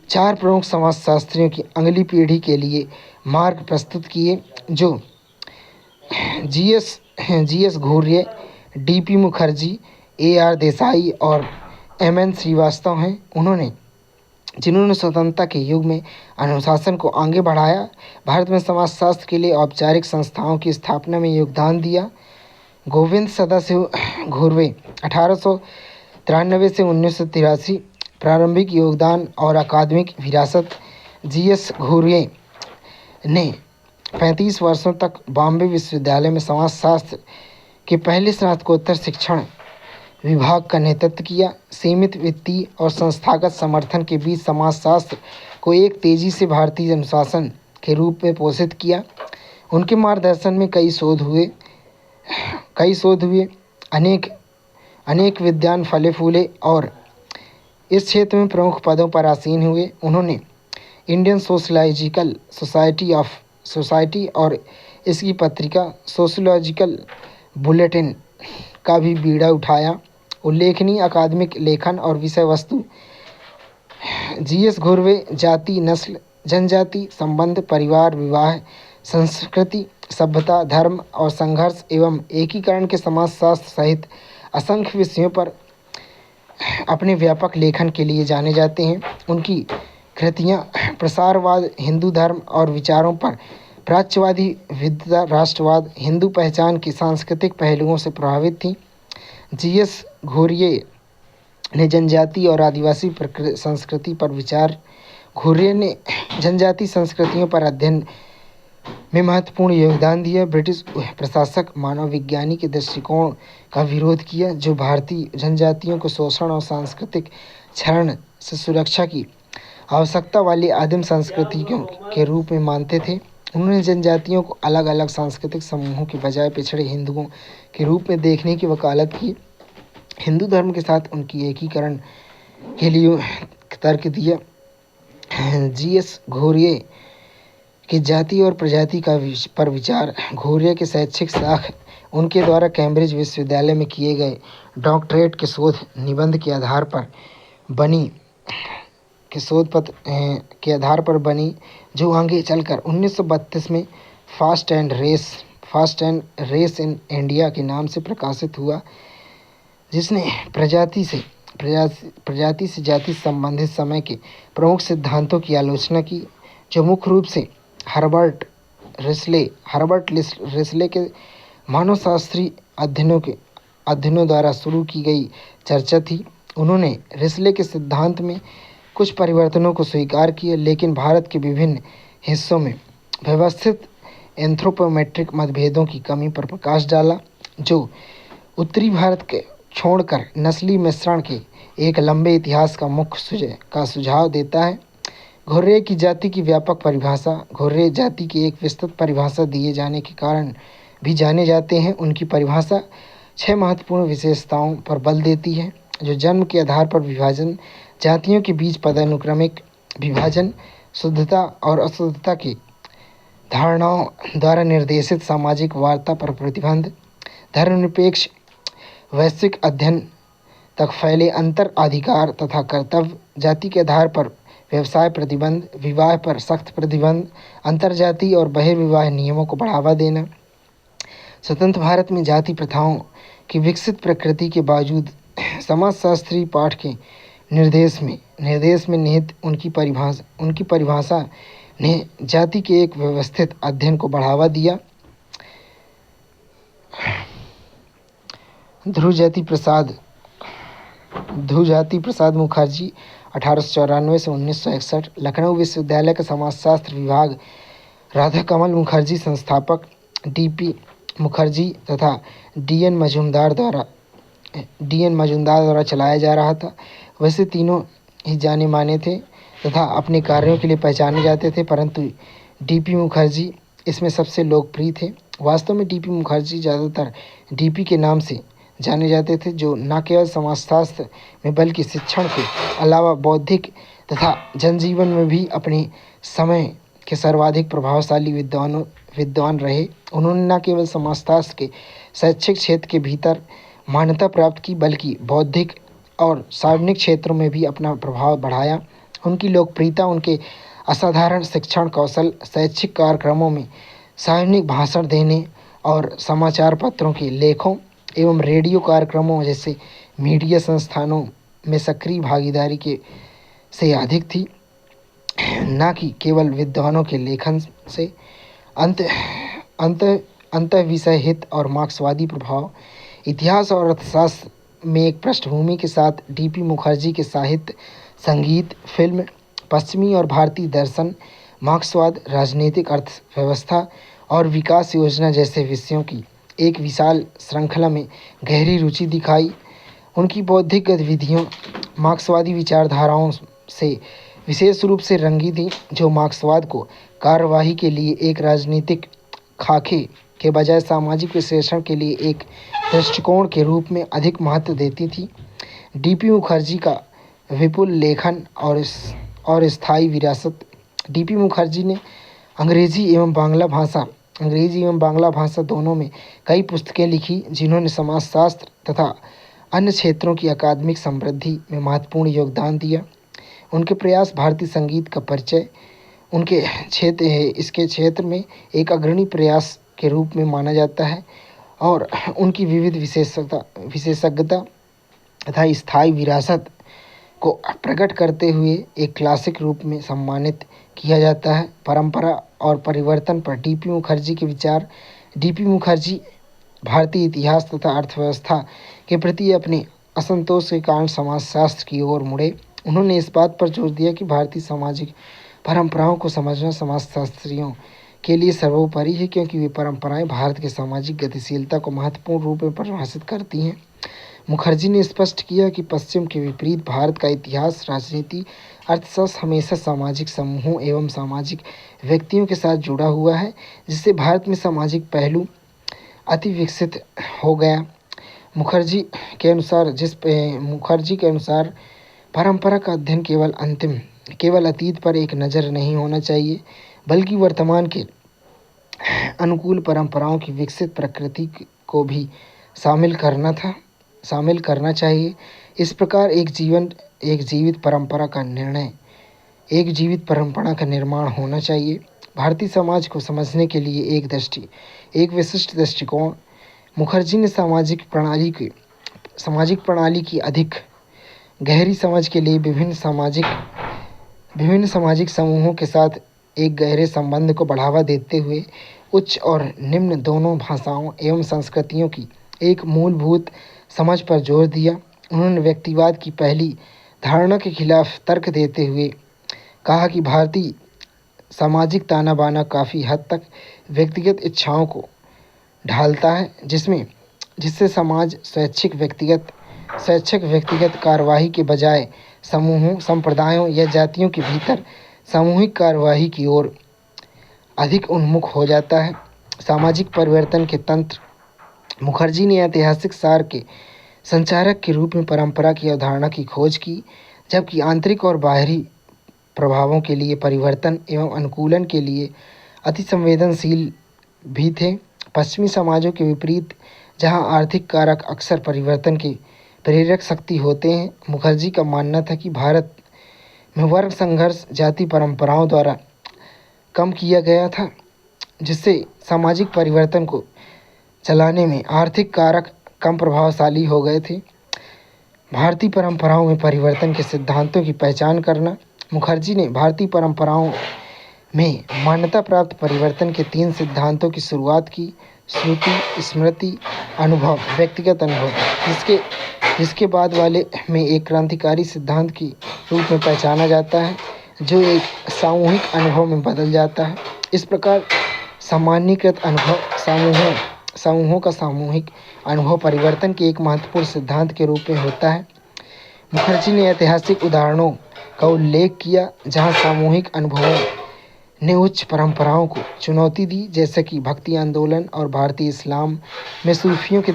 4 प्रमुख समाजशास्त्रियों की अगली पीढ़ी के लिए मार्ग प्रस्तुत किए, जो G S. Ghurye, D P. Mukherjee, A R. Desai और एम.एन. श्रीवास्तव हैं। जिन्होंने स्वतंत्रता के युग में अनुशासन को आगे बढ़ाया, भारत में समाजशास्त्र के लिए औपचारिक संस्थाओं की स्थापना में योगदान दिया। गोविंद सदाशिव घुर्वे 1893 से 1983। प्रारंभिक योगदान और अकादमिक विरासत, जी.एस. घुर्ये ने 35 वर्षों तक बॉम्बे विश्वविद्यालय में समाजशास्त्र के पहले स्नातकोत्तर शिक्षण विभाग का नेतृत्व किया। सीमित वित्तीय और संस्थागत समर्थन के बीच समाजशास्त्र को एक तेजी से भारतीय अनुशासन के रूप में पोषित किया। उनके मार्गदर्शन में कई शोध हुए, अनेक विद्वान फले फूले और इस क्षेत्र में प्रमुख पदों पर आसीन हुए। उन्होंने इंडियन सोशलॉजिकल सोसाइटी और इसकी पत्रिका सोशियोलॉजिकल बुलेटिन का भी बीड़ा उठाया। उल्लेखनीय अकादमिक लेखन और विषय वस्तु, जी.एस. घुर्वे जाति, नस्ल, जनजाति संबंध, परिवार, विवाह, संस्कृति, सभ्यता, धर्म और संघर्ष एवं एकीकरण के समाजशास्त्र सहित असंख्य विषयों पर अपने व्यापक लेखन के लिए जाने जाते हैं। उनकी कृतियाँ प्रसारवाद, हिंदू धर्म और विचारों पर प्राच्यवादी विविधता, राष्ट्रवाद, हिंदू पहचान के सांस्कृतिक पहलुओं से प्रभावित थीं। जी.एस. घुर्ये ने जनजाति और आदिवासी संस्कृति पर विचार। घुर्ये ने जनजाति संस्कृतियों पर अध्ययन में महत्वपूर्ण योगदान दिया। ब्रिटिश प्रशासक मानव विज्ञानी के दृष्टिकोण का विरोध किया, जो भारतीय जनजातियों को शोषण और सांस्कृतिक क्षरण से सुरक्षा की आवश्यकता वाली आदिम संस्कृतियों के रूप में मानते थे। उन्होंने जनजातियों को अलग अलग सांस्कृतिक समूहों के बजाय पिछड़े हिंदुओं के रूप में देखने की वकालत की। हिंदू धर्म के साथ उनकी एकीकरण के लिए तर्क दिया। जी.एस. घोरिये के जाति और प्रजाति पर विचार। घोरिये के शैक्षिक साख उनके द्वारा कैम्ब्रिज विश्वविद्यालय में किए गए डॉक्टरेट के शोध निबंध के आधार पर बनी, जो आगे चलकर 1932 में Caste and Race in India के नाम से प्रकाशित हुआ, जिसने प्रजाति से जाति संबंधित समय के प्रमुख सिद्धांतों की आलोचना की, जो मुख्य रूप से हर्बर्ट रिस्ले के मानवशास्त्री अध्ययनों द्वारा शुरू की गई चर्चा थी। उन्होंने रिस्ले के सिद्धांत में कुछ परिवर्तनों को स्वीकार किया, लेकिन भारत के विभिन्न हिस्सों में व्यवस्थित एंथ्रोपोमेट्रिक मतभेदों की कमी पर प्रकाश डाला, जो उत्तरी भारत के छोड़कर नस्ली मिश्रण के एक लंबे इतिहास का सुझाव देता है। घोरिये की जाति की व्यापक परिभाषा। घोरिये जाति की एक विस्तृत परिभाषा दिए जाने के कारण भी जाने जाते हैं। उनकी परिभाषा 6 महत्वपूर्ण विशेषताओं पर बल देती है, जो जन्म के आधार पर विभाजन, जातियों के बीच पदानुक्रमिक विभाजन, शुद्धता और अशुद्धता की धारणाओं द्वारा निर्देशित सामाजिक वार्ता पर प्रतिबंध, धर्मनिरपेक्ष वैश्विक अध्ययन तक फैले अंतर अधिकार तथा कर्तव्य, जाति के आधार पर व्यवसाय प्रतिबंध, विवाह पर सख्त प्रतिबंध, अंतरजातीय और बहिर्विवाह नियमों को बढ़ावा देना। स्वतंत्र भारत में जाति प्रथाओं की विकसित प्रकृति के बावजूद समाजशास्त्री पाठ के निर्देश में निहित उनकी परिभाषा ने जाति के एक व्यवस्थित अध्ययन को बढ़ावा दिया। ध्रुव ज्योति प्रसाद मुखर्जी 1894 से 1961, लखनऊ विश्वविद्यालय का समाजशास्त्र विभाग राधा कमल मुखर्जी संस्थापक, डी.पी. मुखर्जी तथा डी.एन. मजूमदार द्वारा चलाया जा रहा था। वैसे तीनों ही जाने माने थे तथा अपने कार्यों के लिए पहचाने जाते थे, परंतु डी.पी. मुखर्जी इसमें सबसे लोकप्रिय थे। वास्तव में डी.पी. मुखर्जी ज़्यादातर डी.पी. के नाम से जाने जाते थे, जो न केवल समाजशास्त्र में बल्कि शिक्षण के अलावा बौद्धिक तथा जनजीवन में भी अपने समय के सर्वाधिक प्रभावशाली विद्वान रहे। उन्होंने न केवल समाजशास्त्र के शैक्षिक क्षेत्र के भीतर मान्यता प्राप्त की, बल्कि बौद्धिक और सार्वजनिक क्षेत्रों में भी अपना प्रभाव बढ़ाया। उनकी लोकप्रियता उनके असाधारण शिक्षण कौशल, शैक्षिक कार्यक्रमों में सार्वजनिक भाषण देने और समाचार पत्रों के लेखों एवं रेडियो कार्यक्रमों जैसे मीडिया संस्थानों में सक्रिय भागीदारी से अधिक थी, न कि केवल विद्वानों के लेखन से। अंत विषय हित और मार्क्सवादी प्रभाव। इतिहास और अर्थशास्त्र में एक पृष्ठभूमि के साथ डी.पी. मुखर्जी के साहित्य, संगीत, फिल्म, पश्चिमी और भारतीय दर्शन, मार्क्सवाद, राजनीतिक अर्थव्यवस्था और विकास योजना जैसे विषयों की एक विशाल श्रृंखला में गहरी रुचि दिखाई। उनकी बौद्धिक गतिविधियाँ मार्क्सवादी विचारधाराओं से विशेष रूप से रंगी थी, जो मार्क्सवाद को कार्यवाही के लिए एक राजनीतिक खाके के बजाय सामाजिक विश्लेषण के लिए एक दृष्टिकोण के रूप में अधिक महत्व देती थी। डी.पी. मुखर्जी का विपुल लेखन और स्थायी विरासत। डी.पी. मुखर्जी ने अंग्रेजी एवं बांग्ला भाषा दोनों में कई पुस्तकें लिखी, जिन्होंने समाजशास्त्र तथा अन्य क्षेत्रों की अकादमिक समृद्धि में महत्वपूर्ण योगदान दिया। उनके प्रयास भारतीय संगीत का परिचय इसके क्षेत्र में एक अग्रणी प्रयास के रूप में माना जाता है और उनकी विविध विशेषज्ञता तथा स्थायी विरासत को प्रकट करते हुए एक क्लासिक रूप में सम्मानित किया जाता है। परंपरा और परिवर्तन पर डी.पी. मुखर्जी के विचार। डी.पी. मुखर्जी भारतीय इतिहास तथा अर्थव्यवस्था के प्रति अपने असंतोष के कारण समाजशास्त्र की ओर मुड़े। उन्होंने इस बात पर जोर दिया कि भारतीय सामाजिक परंपराओं को समझना समाजशास्त्रियों के लिए सर्वोपरि है, क्योंकि वे परंपराएं भारत की सामाजिक गतिशीलता को महत्वपूर्ण रूप में परिभाषित करती हैं। मुखर्जी ने स्पष्ट किया कि पश्चिम के विपरीत भारत का इतिहास, राजनीति, अर्थशास्त्र हमेशा सामाजिक समूहों एवं सामाजिक व्यक्तियों के साथ जुड़ा हुआ है, जिससे भारत में सामाजिक पहलू अति विकसित हो गया। मुखर्जी मुखर्जी के अनुसार परंपरा का अध्ययन केवल अतीत पर एक नज़र नहीं होना चाहिए, बल्कि वर्तमान के अनुकूल परंपराओं की विकसित प्रकृति को भी शामिल करना चाहिए। इस प्रकार एक जीवित परंपरा का निर्माण होना चाहिए। भारतीय समाज को समझने के लिए एक विशिष्ट दृष्टिकोण। मुखर्जी ने सामाजिक प्रणाली की अधिक गहरी समझ के लिए विभिन्न सामाजिक समूहों के साथ एक गहरे संबंध को बढ़ावा देते हुए उच्च और निम्न दोनों भाषाओं एवं संस्कृतियों की एक मूलभूत समझ पर जोर दिया। उन्होंने व्यक्तिवाद की पहली धारणा के खिलाफ तर्क देते हुए कहा कि भारतीय सामाजिक ताना बाना काफ़ी हद तक व्यक्तिगत इच्छाओं को ढालता है, जिससे समाज स्वैच्छिक व्यक्तिगत कार्रवाई के बजाय समूहों, संप्रदायों या जातियों के भीतर सामूहिक कार्रवाई की ओर अधिक उन्मुख हो जाता है। सामाजिक परिवर्तन के तंत्र। मुखर्जी ने ऐतिहासिक सार के संचारक के रूप में परंपरा की अवधारणा की खोज की, जबकि आंतरिक और बाहरी प्रभावों के लिए परिवर्तन एवं अनुकूलन के लिए अति संवेदनशील भी थे। पश्चिमी समाजों के विपरीत, जहां आर्थिक कारक अक्सर परिवर्तन के प्रेरक शक्ति होते हैं, मुखर्जी का मानना था कि भारत में वर्ग संघर्ष जाति परंपराओं द्वारा कम किया गया था, जिससे सामाजिक परिवर्तन को चलाने में आर्थिक कारक कम प्रभावशाली हो गए थे। भारतीय परंपराओं में परिवर्तन के सिद्धांतों की पहचान करना। मुखर्जी ने भारतीय परंपराओं में मान्यता प्राप्त परिवर्तन के 3 सिद्धांतों की शुरुआत की: श्रुति, स्मृति, अनुभव, व्यक्तिगत अनुभव, जिसके बाद वाले में एक क्रांतिकारी सिद्धांत के रूप में पहचाना जाता है, जो एक सामूहिक अनुभव में बदल जाता है। इस प्रकार सामान्यीकृत समूहों का सामूहिक अनुभव परिवर्तन के एक महत्वपूर्ण सिद्धांत के रूप में होता है। मुखर्जी ने ऐतिहासिक उदाहरणों का उल्लेख किया जहां सामूहिक अनुभवों ने उच्च परंपराओं को चुनौती दी, जैसे कि भक्ति आंदोलन और भारतीय इस्लाम में सूफियों के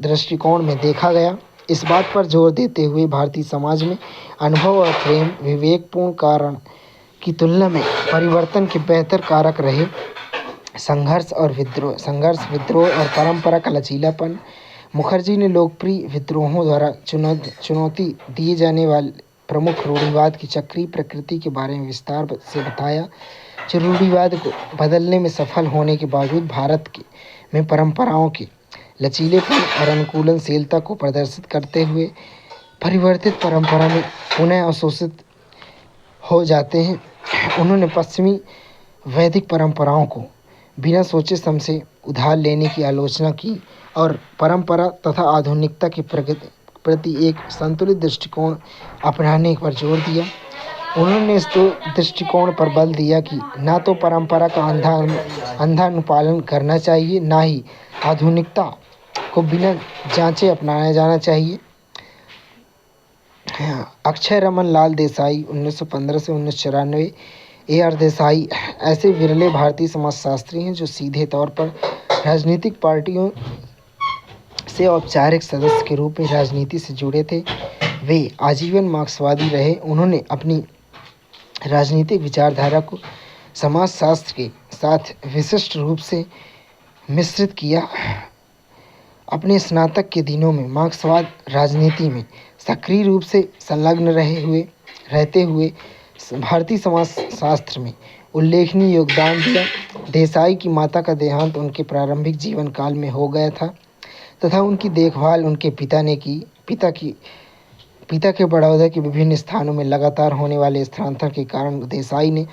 दृष्टिकोण में देखा गया। इस बात पर जोर देते हुए भारतीय समाज में अनुभव और प्रेम विवेकपूर्ण कारण की तुलना में परिवर्तन के बेहतर कारक रहे। संघर्ष, विद्रोह और परंपरा का लचीलापन। मुखर्जी ने लोकप्रिय विद्रोहों द्वारा चुनौती दिए जाने वाले प्रमुख रूढ़िवाद की चक्रीय प्रकृति के बारे में विस्तार से बताया, जो रूढ़िवाद को बदलने में सफल होने के बावजूद भारत में परंपराओं के लचीलेपन और अनुकूलनशीलता को प्रदर्शित करते हुए परिवर्तित परंपरा में पुनः अवशोषित हो जाते हैं। उन्होंने पश्चिमी वैदिक परंपराओं को बिना सोचे समझे उधार लेने की आलोचना की और परंपरा तथा आधुनिकता के प्रति एक संतुलित दृष्टिकोण अपनाने पर जोर दिया। उन्होंने इस दृष्टिकोण पर बल दिया कि ना तो परंपरा का अंधा अनुपालन करना चाहिए, ना ही आधुनिकता को बिना जांचे अपनाया जाना चाहिए। अक्षय रमन लाल देसाई 1915 से 1994, A.R. देसाई ऐसे विरले भारतीय समाजशास्त्री हैं जो सीधे तौर पर राजनीतिक पार्टियों से औपचारिक सदस्य के रूप में राजनीति से जुड़े थे। वे आजीवन मार्क्सवादी रहे। उन्होंने अपनी राजनीतिक विचारधारा को समाजशास्त्र के साथ विशिष्ट रूप से मिश्रित किया। अपने स्नातक के दिनों में मार्क्सवाद राजनीति में सक्रिय रूप से संलग्न रहते हुए भारतीय समाजशास्त्र में उल्लेखनीय योगदान दिया। देसाई की माता का देहांत उनके प्रारंभिक जीवन काल में हो गया था तथा उनकी देखभाल उनके पिता के बड़ौदा के विभिन्न स्थानों में लगातार होने वाले स्थानांतरण के कारण देसाई ने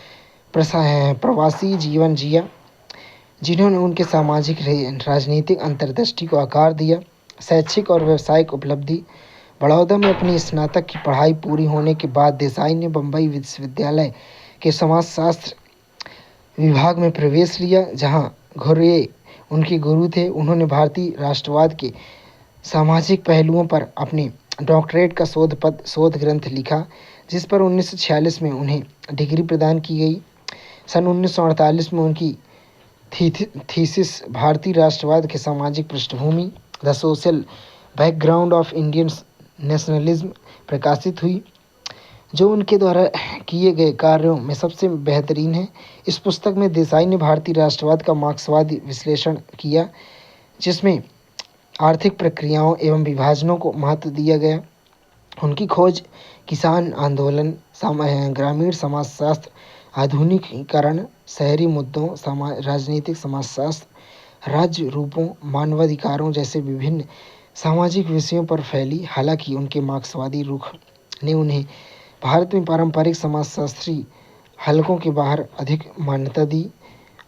प्रवासी जीवन जिया, जिन्होंने उनके सामाजिक राजनीतिक अंतर्दृष्टि को आकार दिया। शैक्षिक और व्यावसायिक उपलब्धि। बड़ौदा में अपनी स्नातक की पढ़ाई पूरी होने के बाद देसाई ने बम्बई विश्वविद्यालय के समाजशास्त्र विभाग में प्रवेश लिया, जहां घुर्ये उनके गुरु थे। उन्होंने भारतीय राष्ट्रवाद के सामाजिक पहलुओं पर अपने डॉक्टरेट का शोध ग्रंथ लिखा, जिस पर 1946 में उन्हें डिग्री प्रदान की गई। सन 1948 में उनकी थीसिस भारतीय राष्ट्रवाद के सामाजिक पृष्ठभूमि, the social background of Indian nationalism, प्रकाशित हुई, जो उनके द्वारा किए गए कार्यों में सबसे बेहतरीन है। इस पुस्तक में देसाई ने भारतीय राष्ट्रवाद का मार्क्सवादी विश्लेषण किया, जिसमें आर्थिक प्रक्रियाओं एवं विभाजनों को महत्व दिया गया। उनकी खोज किसान आंदोलन, ग्रामीण समाजशास्त्र, आधुनिकीकरण, शहरी मुद्दों, राजनीतिक समाजशास्त्र, राज्य रूपों, मानवाधिकारों जैसे विभिन्न सामाजिक विषयों पर फैली। हालांकि उनके मार्क्सवादी रुख ने उन्हें भारत में पारंपरिक समाजशास्त्री हलकों के बाहर अधिक मान्यता दी।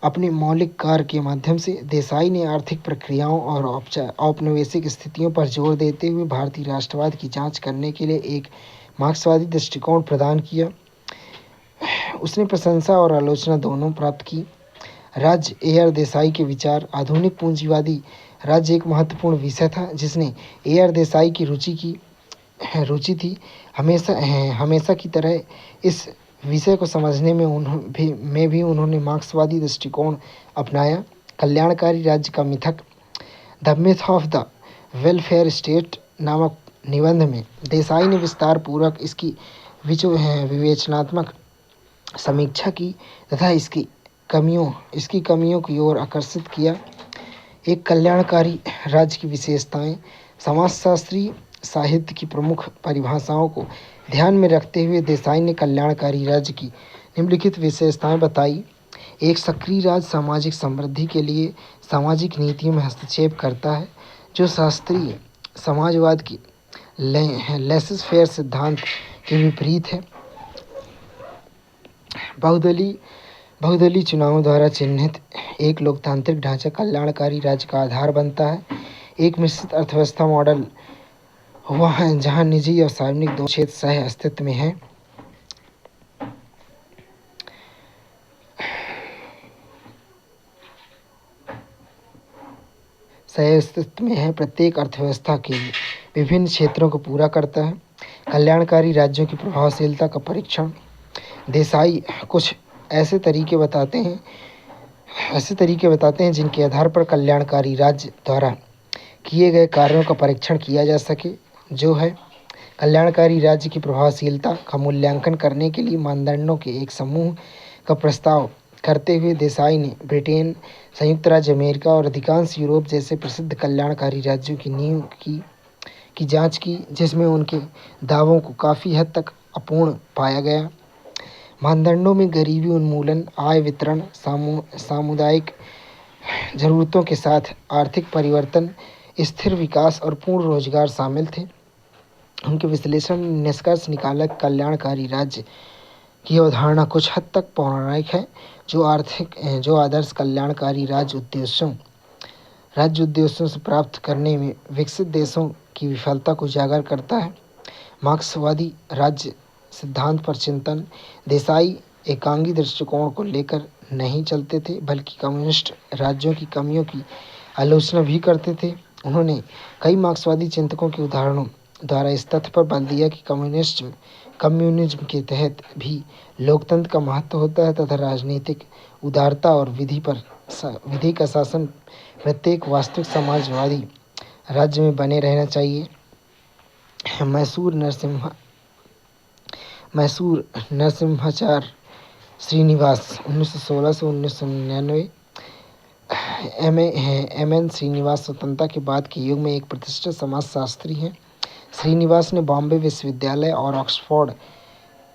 अपने मौलिक कार्य के माध्यम से देसाई ने आर्थिक प्रक्रियाओं और औपनिवेशिक स्थितियों पर जोर देते हुए भारतीय राष्ट्रवाद की जांच करने के लिए एक मार्क्सवादी दृष्टिकोण प्रदान किया। उसने प्रशंसा और आलोचना दोनों प्राप्त की। राज्य ए आर देसाई के विचार। आधुनिक पूंजीवादी राज्य एक महत्वपूर्ण विषय था जिसने ए आर देसाई की रुचि थी। हमेशा की तरह इस विषय को समझने में भी उन्होंने मार्क्सवादी दृष्टिकोण अपनाया। कल्याणकारी राज्य का मिथक, the myth of the welfare state नामक निबंध में देसाई ने विस्तार पूर्वक इसकी विवेचनात्मक समीक्षा की तथा इसकी कमियों की ओर आकर्षित किया। एक कल्याणकारी राज्य की विशेषताएं। समाजशास्त्री साहित्य की प्रमुख परिभाषाओं को ध्यान में रखते हुए देसाई ने कल्याणकारी राज्य की निम्नलिखित विशेषताएं बताई। एक सक्रिय राज्य सामाजिक समृद्धि के लिए सामाजिक नीतियों में हस्तक्षेप करता है, जो शास्त्रीय समाजवाद की लेसेस फेयर सिद्धांत के विपरीत है। बहुदलीय चुनावों द्वारा चिन्हित एक लोकतांत्रिक ढांचा कल्याणकारी राज्य का आधार बनता है। एक मिश्रित अर्थव्यवस्था मॉडल हुआ है जहां निजी और सार्वजनिक दोनों क्षेत्र सह अस्तित्व में हैं। प्रत्येक अर्थव्यवस्था के विभिन्न क्षेत्रों को पूरा करता है। कल्याणकारी राज्यों की प्रभावशीलता का परीक्षण। देसाई कुछ ऐसे तरीके बताते हैं जिनके आधार पर कल्याणकारी राज्य द्वारा किए गए कार्यों का परीक्षण किया जा सके, जो है कल्याणकारी राज्य की प्रभावशीलता का मूल्यांकन करने के लिए मानदंडों के एक समूह का प्रस्ताव करते हुए देसाई ने ब्रिटेन, संयुक्त राज्य अमेरिका और अधिकांश यूरोप जैसे प्रसिद्ध कल्याणकारी राज्यों की नींव की जांच की, जिसमें उनके दावों को काफ़ी हद तक अपूर्ण पाया गया। मानदंडों में गरीबी उन्मूलन, आय वितरण, सामुदायिक जरूरतों के साथ आर्थिक परिवर्तन, स्थिर विकास और पूर्ण रोजगार शामिल थे। उनके विश्लेषण ने निष्कर्ष निकाला कि कल्याणकारी राज्य की अवधारणा कुछ हद तक पौराणिक है, जो आदर्श कल्याणकारी राज्य उद्देश्यों से प्राप्त करने में विकसित देशों की विफलता को उजागर करता है। मार्क्सवादी राज्य सिद्धांत पर चिंतन। देसाई एकांगी दृष्टिकोण को लेकर नहीं चलते थे, बल्कि कम्युनिस्ट राज्यों की कमियों की आलोचना भी करते थे। उन्होंने कई मार्क्सवादी चिंतकों के उदाहरणों द्वारा इस तथ्य पर बल दिया कि कम्युनिज्म के तहत भी लोकतंत्र का महत्व होता है तथा राजनीतिक उदारता और विधि का शासन प्रत्येक वास्तविक समाजवादी राज्य में बने रहना चाहिए। मैसूर नरसिम्हाचार्य श्रीनिवास 1916 से 1999। एम.एन. श्रीनिवास स्वतंत्रता के बाद के युग में एक प्रतिष्ठित समाजशास्त्री हैं। श्रीनिवास ने बॉम्बे विश्वविद्यालय और ऑक्सफोर्ड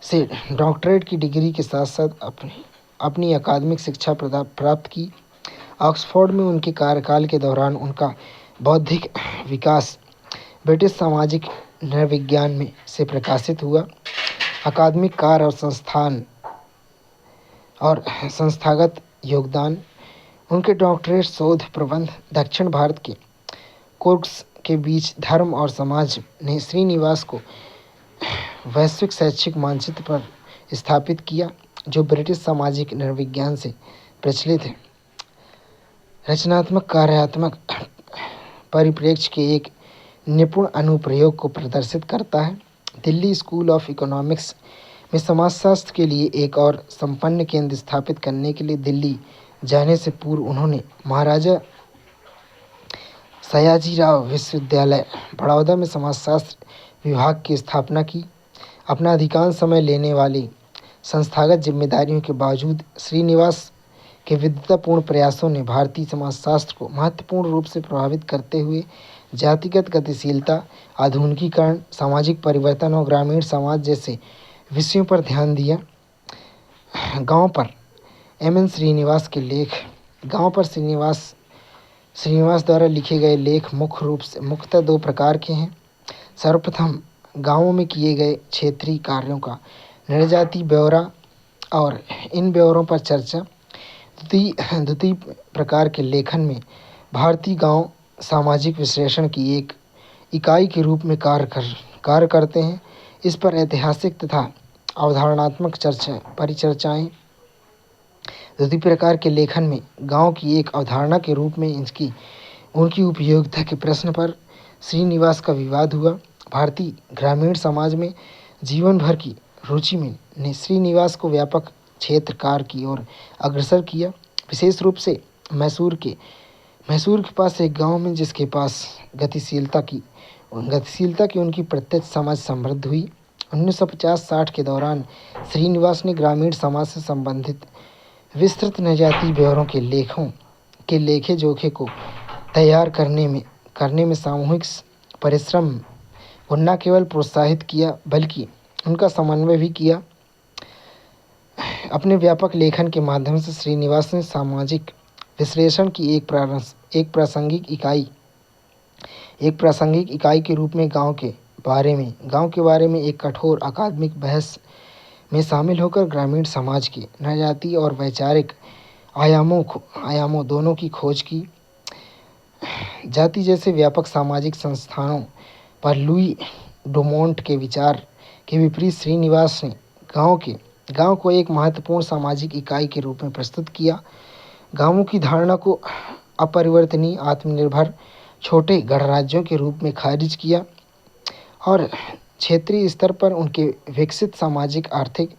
से डॉक्टरेट की डिग्री के साथ साथ अपनी अकादमिक शिक्षा प्राप्त की। ऑक्सफोर्ड में उनके कार्यकाल के दौरान उनका बौद्धिक विकास ब्रिटिश सामाजिक नरविज्ञान में से प्रकाशित हुआ। अकादमिक कार्य और संस्थागत योगदान। उनके डॉक्टरेट शोध प्रबंध दक्षिण भारत के कोर्स के बीच धर्म और समाज ने श्रीनिवास को वैश्विक शैक्षिक मानचित्र पर स्थापित किया, जो ब्रिटिश सामाजिक नरविज्ञान से प्रचलित है। रचनात्मक कार्यात्मक परिप्रेक्ष्य के एक निपुण अनुप्रयोग को प्रदर्शित करता है। दिल्ली स्कूल ऑफ इकोनॉमिक्स में समाजशास्त्र के लिए एक और संपन्न केंद्र स्थापित करने के लिए दिल्ली जाने से पूर्व उन्होंने महाराजा सयाजीराव विश्वविद्यालय बड़ौदा में समाजशास्त्र विभाग की स्थापना की। अपना अधिकांश समय लेने वाली संस्थागत जिम्मेदारियों के बावजूद श्रीनिवास के विद्वतापूर्ण प्रयासों ने भारतीय समाजशास्त्र को महत्वपूर्ण रूप से प्रभावित करते हुए जातिगत गतिशीलता, आधुनिकीकरण, सामाजिक परिवर्तन और ग्रामीण समाज जैसे विषयों पर ध्यान दिया। गांव पर एम.एन. श्रीनिवास के लेख। गांव पर श्रीनिवास द्वारा लिखे गए लेख मुख्यतः दो प्रकार के हैं। सर्वप्रथम गांवों में किए गए क्षेत्रीय कार्यों का नृजातीय ब्यौरा और इन ब्यौरों पर चर्चा। द्वितीय प्रकार के लेखन में भारतीय गांव सामाजिक विश्लेषण की एक इकाई के रूप में कार्य करते हैं। इस पर ऐतिहासिक तथा अवधारणात्मक परिचर्चाएं। द्वितीय प्रकार के लेखन में गांव की एक अवधारणा के रूप में उनकी उपयोगिता के प्रश्न पर श्रीनिवास का विवाद हुआ। भारतीय ग्रामीण समाज में जीवन भर की रुचि में ने श्रीनिवास को व्यापक क्षेत्र कार्य की ओर अग्रसर किया। विशेष रूप से मैसूर के पास एक गांव में जिसके पास गतिशीलता की उनकी प्रत्यक्ष समझ समृद्ध हुई। 1950-60 के दौरान श्रीनिवास ने ग्रामीण समाज से संबंधित विस्तृत नृजातीय ब्यौरों के लेखे जोखे को तैयार करने में सामूहिक परिश्रम को न केवल प्रोत्साहित किया बल्कि उनका समन्वय भी किया। अपने व्यापक लेखन के माध्यम से श्रीनिवास ने सामाजिक विश्लेषण की एक प्रासंगिक इकाई के रूप में गांव के बारे में एक कठोर अकादमिक बहस में शामिल होकर ग्रामीण समाज के नृजातीय और वैचारिक आयामों दोनों की खोज की। जाति जैसे व्यापक सामाजिक संस्थानों पर लुई डुमोंट के विचार के विपरीत श्रीनिवास ने गांव को एक महत्वपूर्ण सामाजिक इकाई के रूप में प्रस्तुत किया। गांवों की धारणा को अपरिवर्तनीय, आत्मनिर्भर छोटे गणराज्यों के रूप में खारिज किया और क्षेत्रीय स्तर पर उनके विकसित सामाजिक, आर्थिक,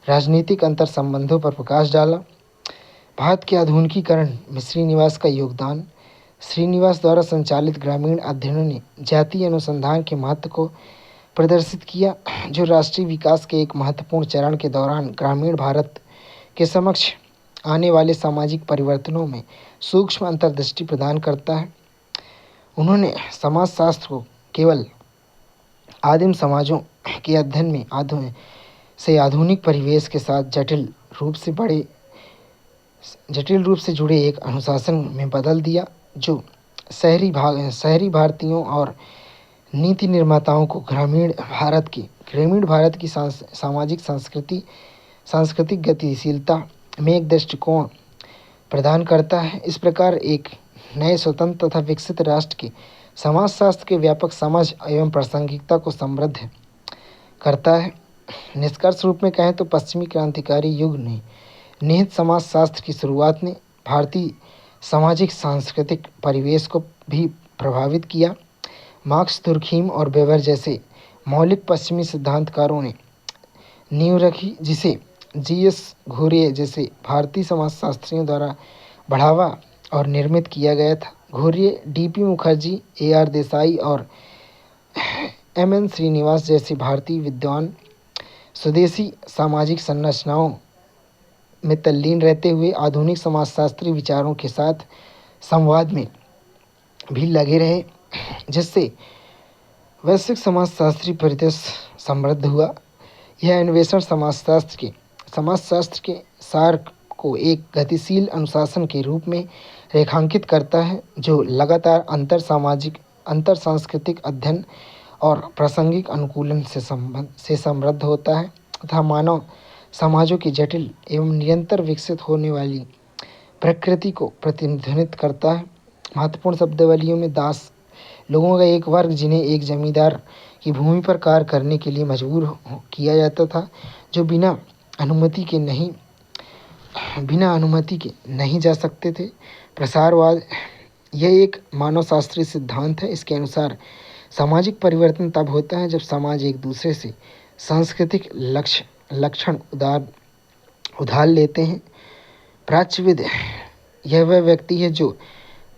राजनीतिक अंतर संबंधों पर प्रकाश डाला। भारत के आधुनिकीकरण में श्रीनिवास का योगदान। श्रीनिवास द्वारा संचालित ग्रामीण अध्ययनों ने जातीय अनुसंधान के महत्व को प्रदर्शित किया, जो राष्ट्रीय विकास के एक महत्वपूर्ण चरण के दौरान ग्रामीण भारत के समक्ष आने वाले सामाजिक परिवर्तनों में सूक्ष्म अंतर्दृष्टि प्रदान करता है। उन्होंने समाजशास्त्र को केवल आदिम समाजों के अध्ययन में आधुनिक परिवेश के साथ जटिल रूप से जुड़े एक अनुशासन में बदल दिया, जो शहरी भारतीयों और नीति निर्माताओं को ग्रामीण भारत की सामाजिक सांस्कृतिक गतिशीलता में एक दृष्टिकोण प्रदान करता है। इस प्रकार एक नए स्वतंत्र तथा विकसित राष्ट्र के समाजशास्त्र के व्यापक समझ एवं प्रासंगिकता को समृद्ध करता है। निष्कर्ष रूप में कहें तो पश्चिमी क्रांतिकारी युग ने निहित समाजशास्त्र की शुरुआत ने भारतीय सामाजिक सांस्कृतिक परिवेश को भी प्रभावित किया। मार्क्स, दुर्खीम और वेबर जैसे मौलिक पश्चिमी सिद्धांतकारों ने नींव रखी, जिसे जी.एस. घुरिये जैसे भारतीय समाजशास्त्रियों द्वारा बढ़ावा और निर्मित किया गया था। घुरिये, डी.पी. मुखर्जी, ए.आर. देसाई और एम.एन. श्रीनिवास जैसे भारतीय विद्वान स्वदेशी सामाजिक संरचनाओं में तल्लीन रहते हुए आधुनिक समाजशास्त्री विचारों के साथ संवाद में भी लगे रहे, जिससे वैश्विक समाजशास्त्री परिदृश्य समृद्ध हुआ। यह अन्वेषण समाजशास्त्र के सार को एक गतिशील अनुशासन के रूप में रेखांकित करता है, जो लगातार अंतर सांस्कृतिक अध्ययन और प्रासंगिक अनुकूलन से समृद्ध होता है तथा मानव समाजों की जटिल एवं निरंतर विकसित होने वाली प्रकृति को प्रतिनिधित्व करता है। महत्वपूर्ण शब्दावलियों में दास लोगों का एक वर्ग, जिन्हें एक जमींदार की भूमि पर कार्य करने के लिए मजबूर किया जाता था, जो बिना अनुमति के नहीं बिना अनुमति के नहीं जा सकते थे। प्रसारवाद यह एक मानवशास्त्रीय सिद्धांत है। इसके अनुसार सामाजिक परिवर्तन तब होता है जब समाज एक दूसरे से सांस्कृतिक लक्षण उधार लेते हैं। प्राच्यविद यह वह व्यक्ति है जो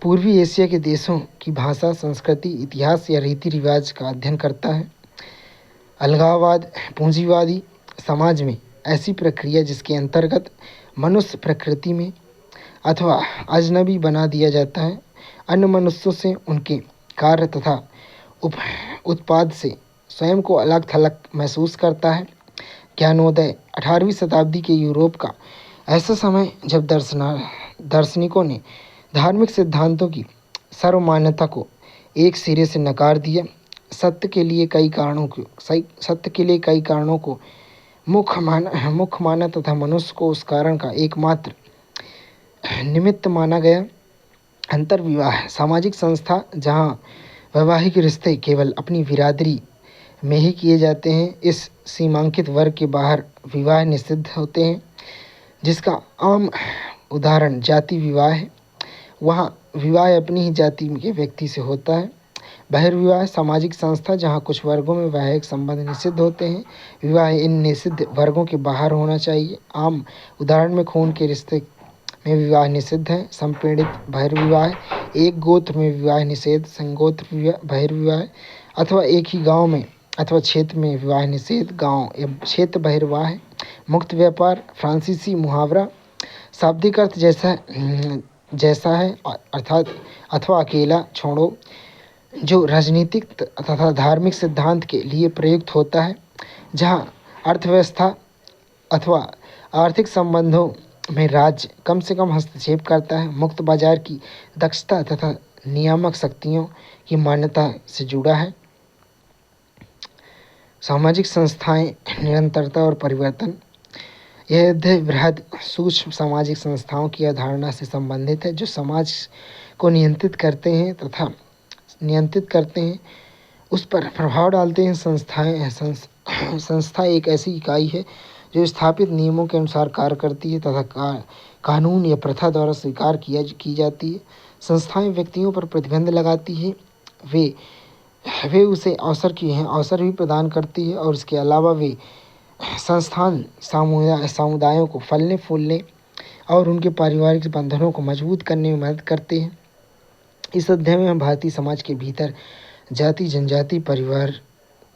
पूर्वी एशिया के देशों की भाषा, संस्कृति, इतिहास या रीति रिवाज का अध्ययन करता है। अलगाववाद पूंजीवादी समाज में ऐसी प्रक्रिया जिसके अंतर्गत मनुष्य प्रकृति में अथवा अजनबी बना दिया जाता है, अन्य मनुष्यों से, उनके कार्य तथा उत्पाद से स्वयं को अलग थलग महसूस करता है। ज्ञानोदय 18वीं शताब्दी के यूरोप का ऐसा समय जब दार्शनिकों ने धार्मिक सिद्धांतों की सर्वमान्यता को एक सिरे से नकार दिया। सत्य के लिए कई कारणों को मुख्य माना तथा मनुष्य को उस कारण का एकमात्र निमित्त माना गया। अंतर्विवाह सामाजिक संस्था जहाँ वैवाहिक रिश्ते केवल अपनी बिरादरी में ही किए जाते हैं। इस सीमांकित वर्ग के बाहर विवाह निषिद्ध होते हैं, जिसका आम उदाहरण जाति विवाह है। वहाँ विवाह अपनी ही जाति के व्यक्ति से होता है। बहिर्विवाह सामाजिक संस्था जहाँ कुछ वर्गों में वैवाहिक संबंध निषिद्ध होते हैं। विवाह इन निषिद्ध वर्गों के बाहर होना चाहिए। आम उदाहरण में खून के रिश्ते में विवाह निषिद्ध है। संपीड़ित बहिर्विवाह, एक गोत्र में विवाह निषेध, संगोत्र बहिर्विवाह, अथवा एक ही गांव में अथवा क्षेत्र में विवाह निषेध, गांव एवं क्षेत्र बहिर्विवाह। मुक्त व्यापार फ्रांसीसी मुहावरा शाब्दिक अर्थ जैसा है अर्थात अथवा अकेला छोड़ो, जो राजनीतिक तथा धार्मिक सिद्धांत के लिए प्रयुक्त होता है, जहाँ अर्थव्यवस्था अथवा आर्थिक संबंधों में राज्य कम से कम हस्तक्षेप करता है। मुक्त बाजार की दक्षता तथा नियामक शक्तियों की मान्यता से जुड़ा है। सामाजिक संस्थाएं निरंतरता और परिवर्तन यह बृहद सूक्ष्म सामाजिक संस्थाओं की अवधारणा से संबंधित है, जो समाज को नियंत्रित करते हैं, उस पर प्रभाव डालते हैं। संस्था एक ऐसी इकाई है जो स्थापित नियमों के अनुसार कार्य करती है तथा कानून या प्रथा द्वारा स्वीकार की जाती है। संस्थाएं व्यक्तियों पर प्रतिबंध लगाती है, वे उसे अवसर भी प्रदान करती है, और इसके अलावा वे संस्थान समुदायों को फलने फूलने और उनके पारिवारिक बंधनों को मजबूत करने में मदद करते हैं। इस अध्याय में हम भारतीय समाज के भीतर जाति, जनजाति, परिवार,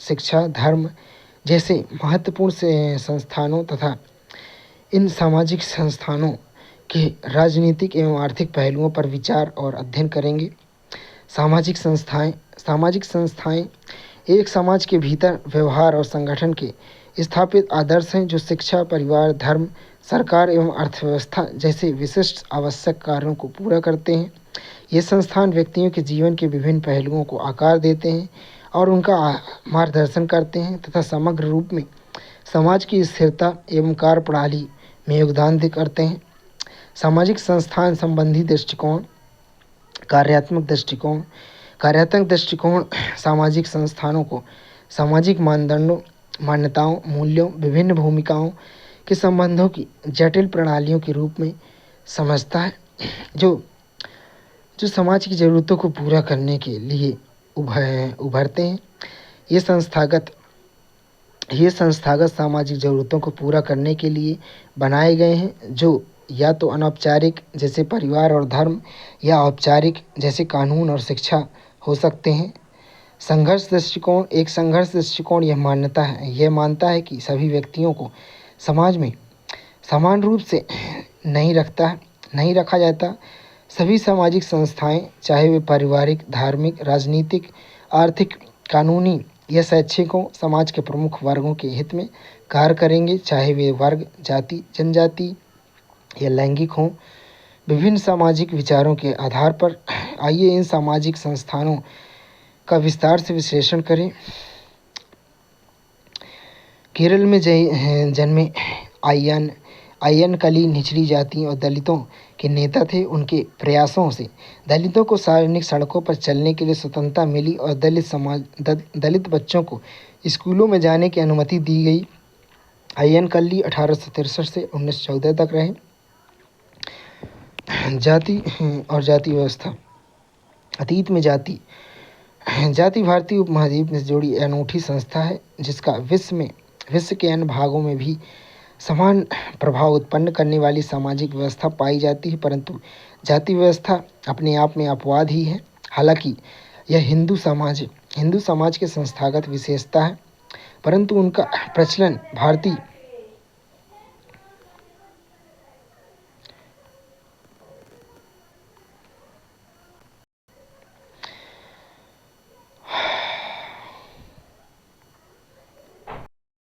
शिक्षा, धर्म जैसे महत्वपूर्ण संस्थानों तथा इन सामाजिक संस्थानों के राजनीतिक एवं आर्थिक पहलुओं पर विचार और अध्ययन करेंगे। सामाजिक संस्थाएं एक समाज के भीतर व्यवहार और संगठन के स्थापित आदर्श हैं, जो शिक्षा, परिवार, धर्म, सरकार एवं अर्थव्यवस्था जैसे विशिष्ट आवश्यक कार्यों को पूरा करते हैं। ये संस्थान व्यक्तियों के जीवन के विभिन्न पहलुओं को आकार देते हैं और उनका मार्गदर्शन करते हैं तथा समग्र रूप में समाज की स्थिरता एवं कार्यप्रणाली में योगदान करते हैं। सामाजिक संस्थान संबंधी दृष्टिकोण। कार्यात्मक दृष्टिकोण सामाजिक संस्थानों को सामाजिक मानदंडों, मान्यताओं, मूल्यों, विभिन्न भूमिकाओं के संबंधों की जटिल प्रणालियों के रूप में समझता है, जो समाज की ज़रूरतों को पूरा करने के लिए उभरते हैं। ये संस्थागत सामाजिक ज़रूरतों को पूरा करने के लिए बनाए गए हैं, जो या तो अनौपचारिक जैसे परिवार और धर्म, या औपचारिक जैसे कानून और शिक्षा हो सकते हैं। संघर्ष दृष्टिकोण यह मानता है कि सभी व्यक्तियों को समाज में समान रूप से नहीं रखा जाता। सभी सामाजिक संस्थाएं, चाहे वे पारिवारिक, धार्मिक, राजनीतिक, आर्थिक, कानूनी या शैक्षिक हों, समाज के प्रमुख वर्गों के हित में कार्य करेंगे, चाहे वे वर्ग, जाति, जनजाति या लैंगिक हों। विभिन्न सामाजिक विचारों के आधार पर आइए इन सामाजिक संस्थानों का विस्तार से विश्लेषण करें। केरल में जन्मे अय्यनकली निचली जातियों और दलितों के नेता थे। उनके प्रयासों से दलितों को सार्वजनिक सड़कों पर चलने के लिए स्वतंत्रता मिली और दलित बच्चों को स्कूलों में जाने की अनुमति दी गई। अय्यनकली 1863 से 1914 तक रहे। जाति और जाति व्यवस्था। अतीत में जाति जाति भारतीय उपमहाद्वीप में जुड़ी अनूठी संस्था है जिसका विश्व के अन्य भागों में भी समान प्रभाव उत्पन्न करने वाली सामाजिक व्यवस्था पाई जाती है, परंतु जाति व्यवस्था अपने आप में अपवाद ही है। हालांकि यह हिंदू समाज के संस्थागत विशेषता है, परंतु उनका प्रचलन भारतीय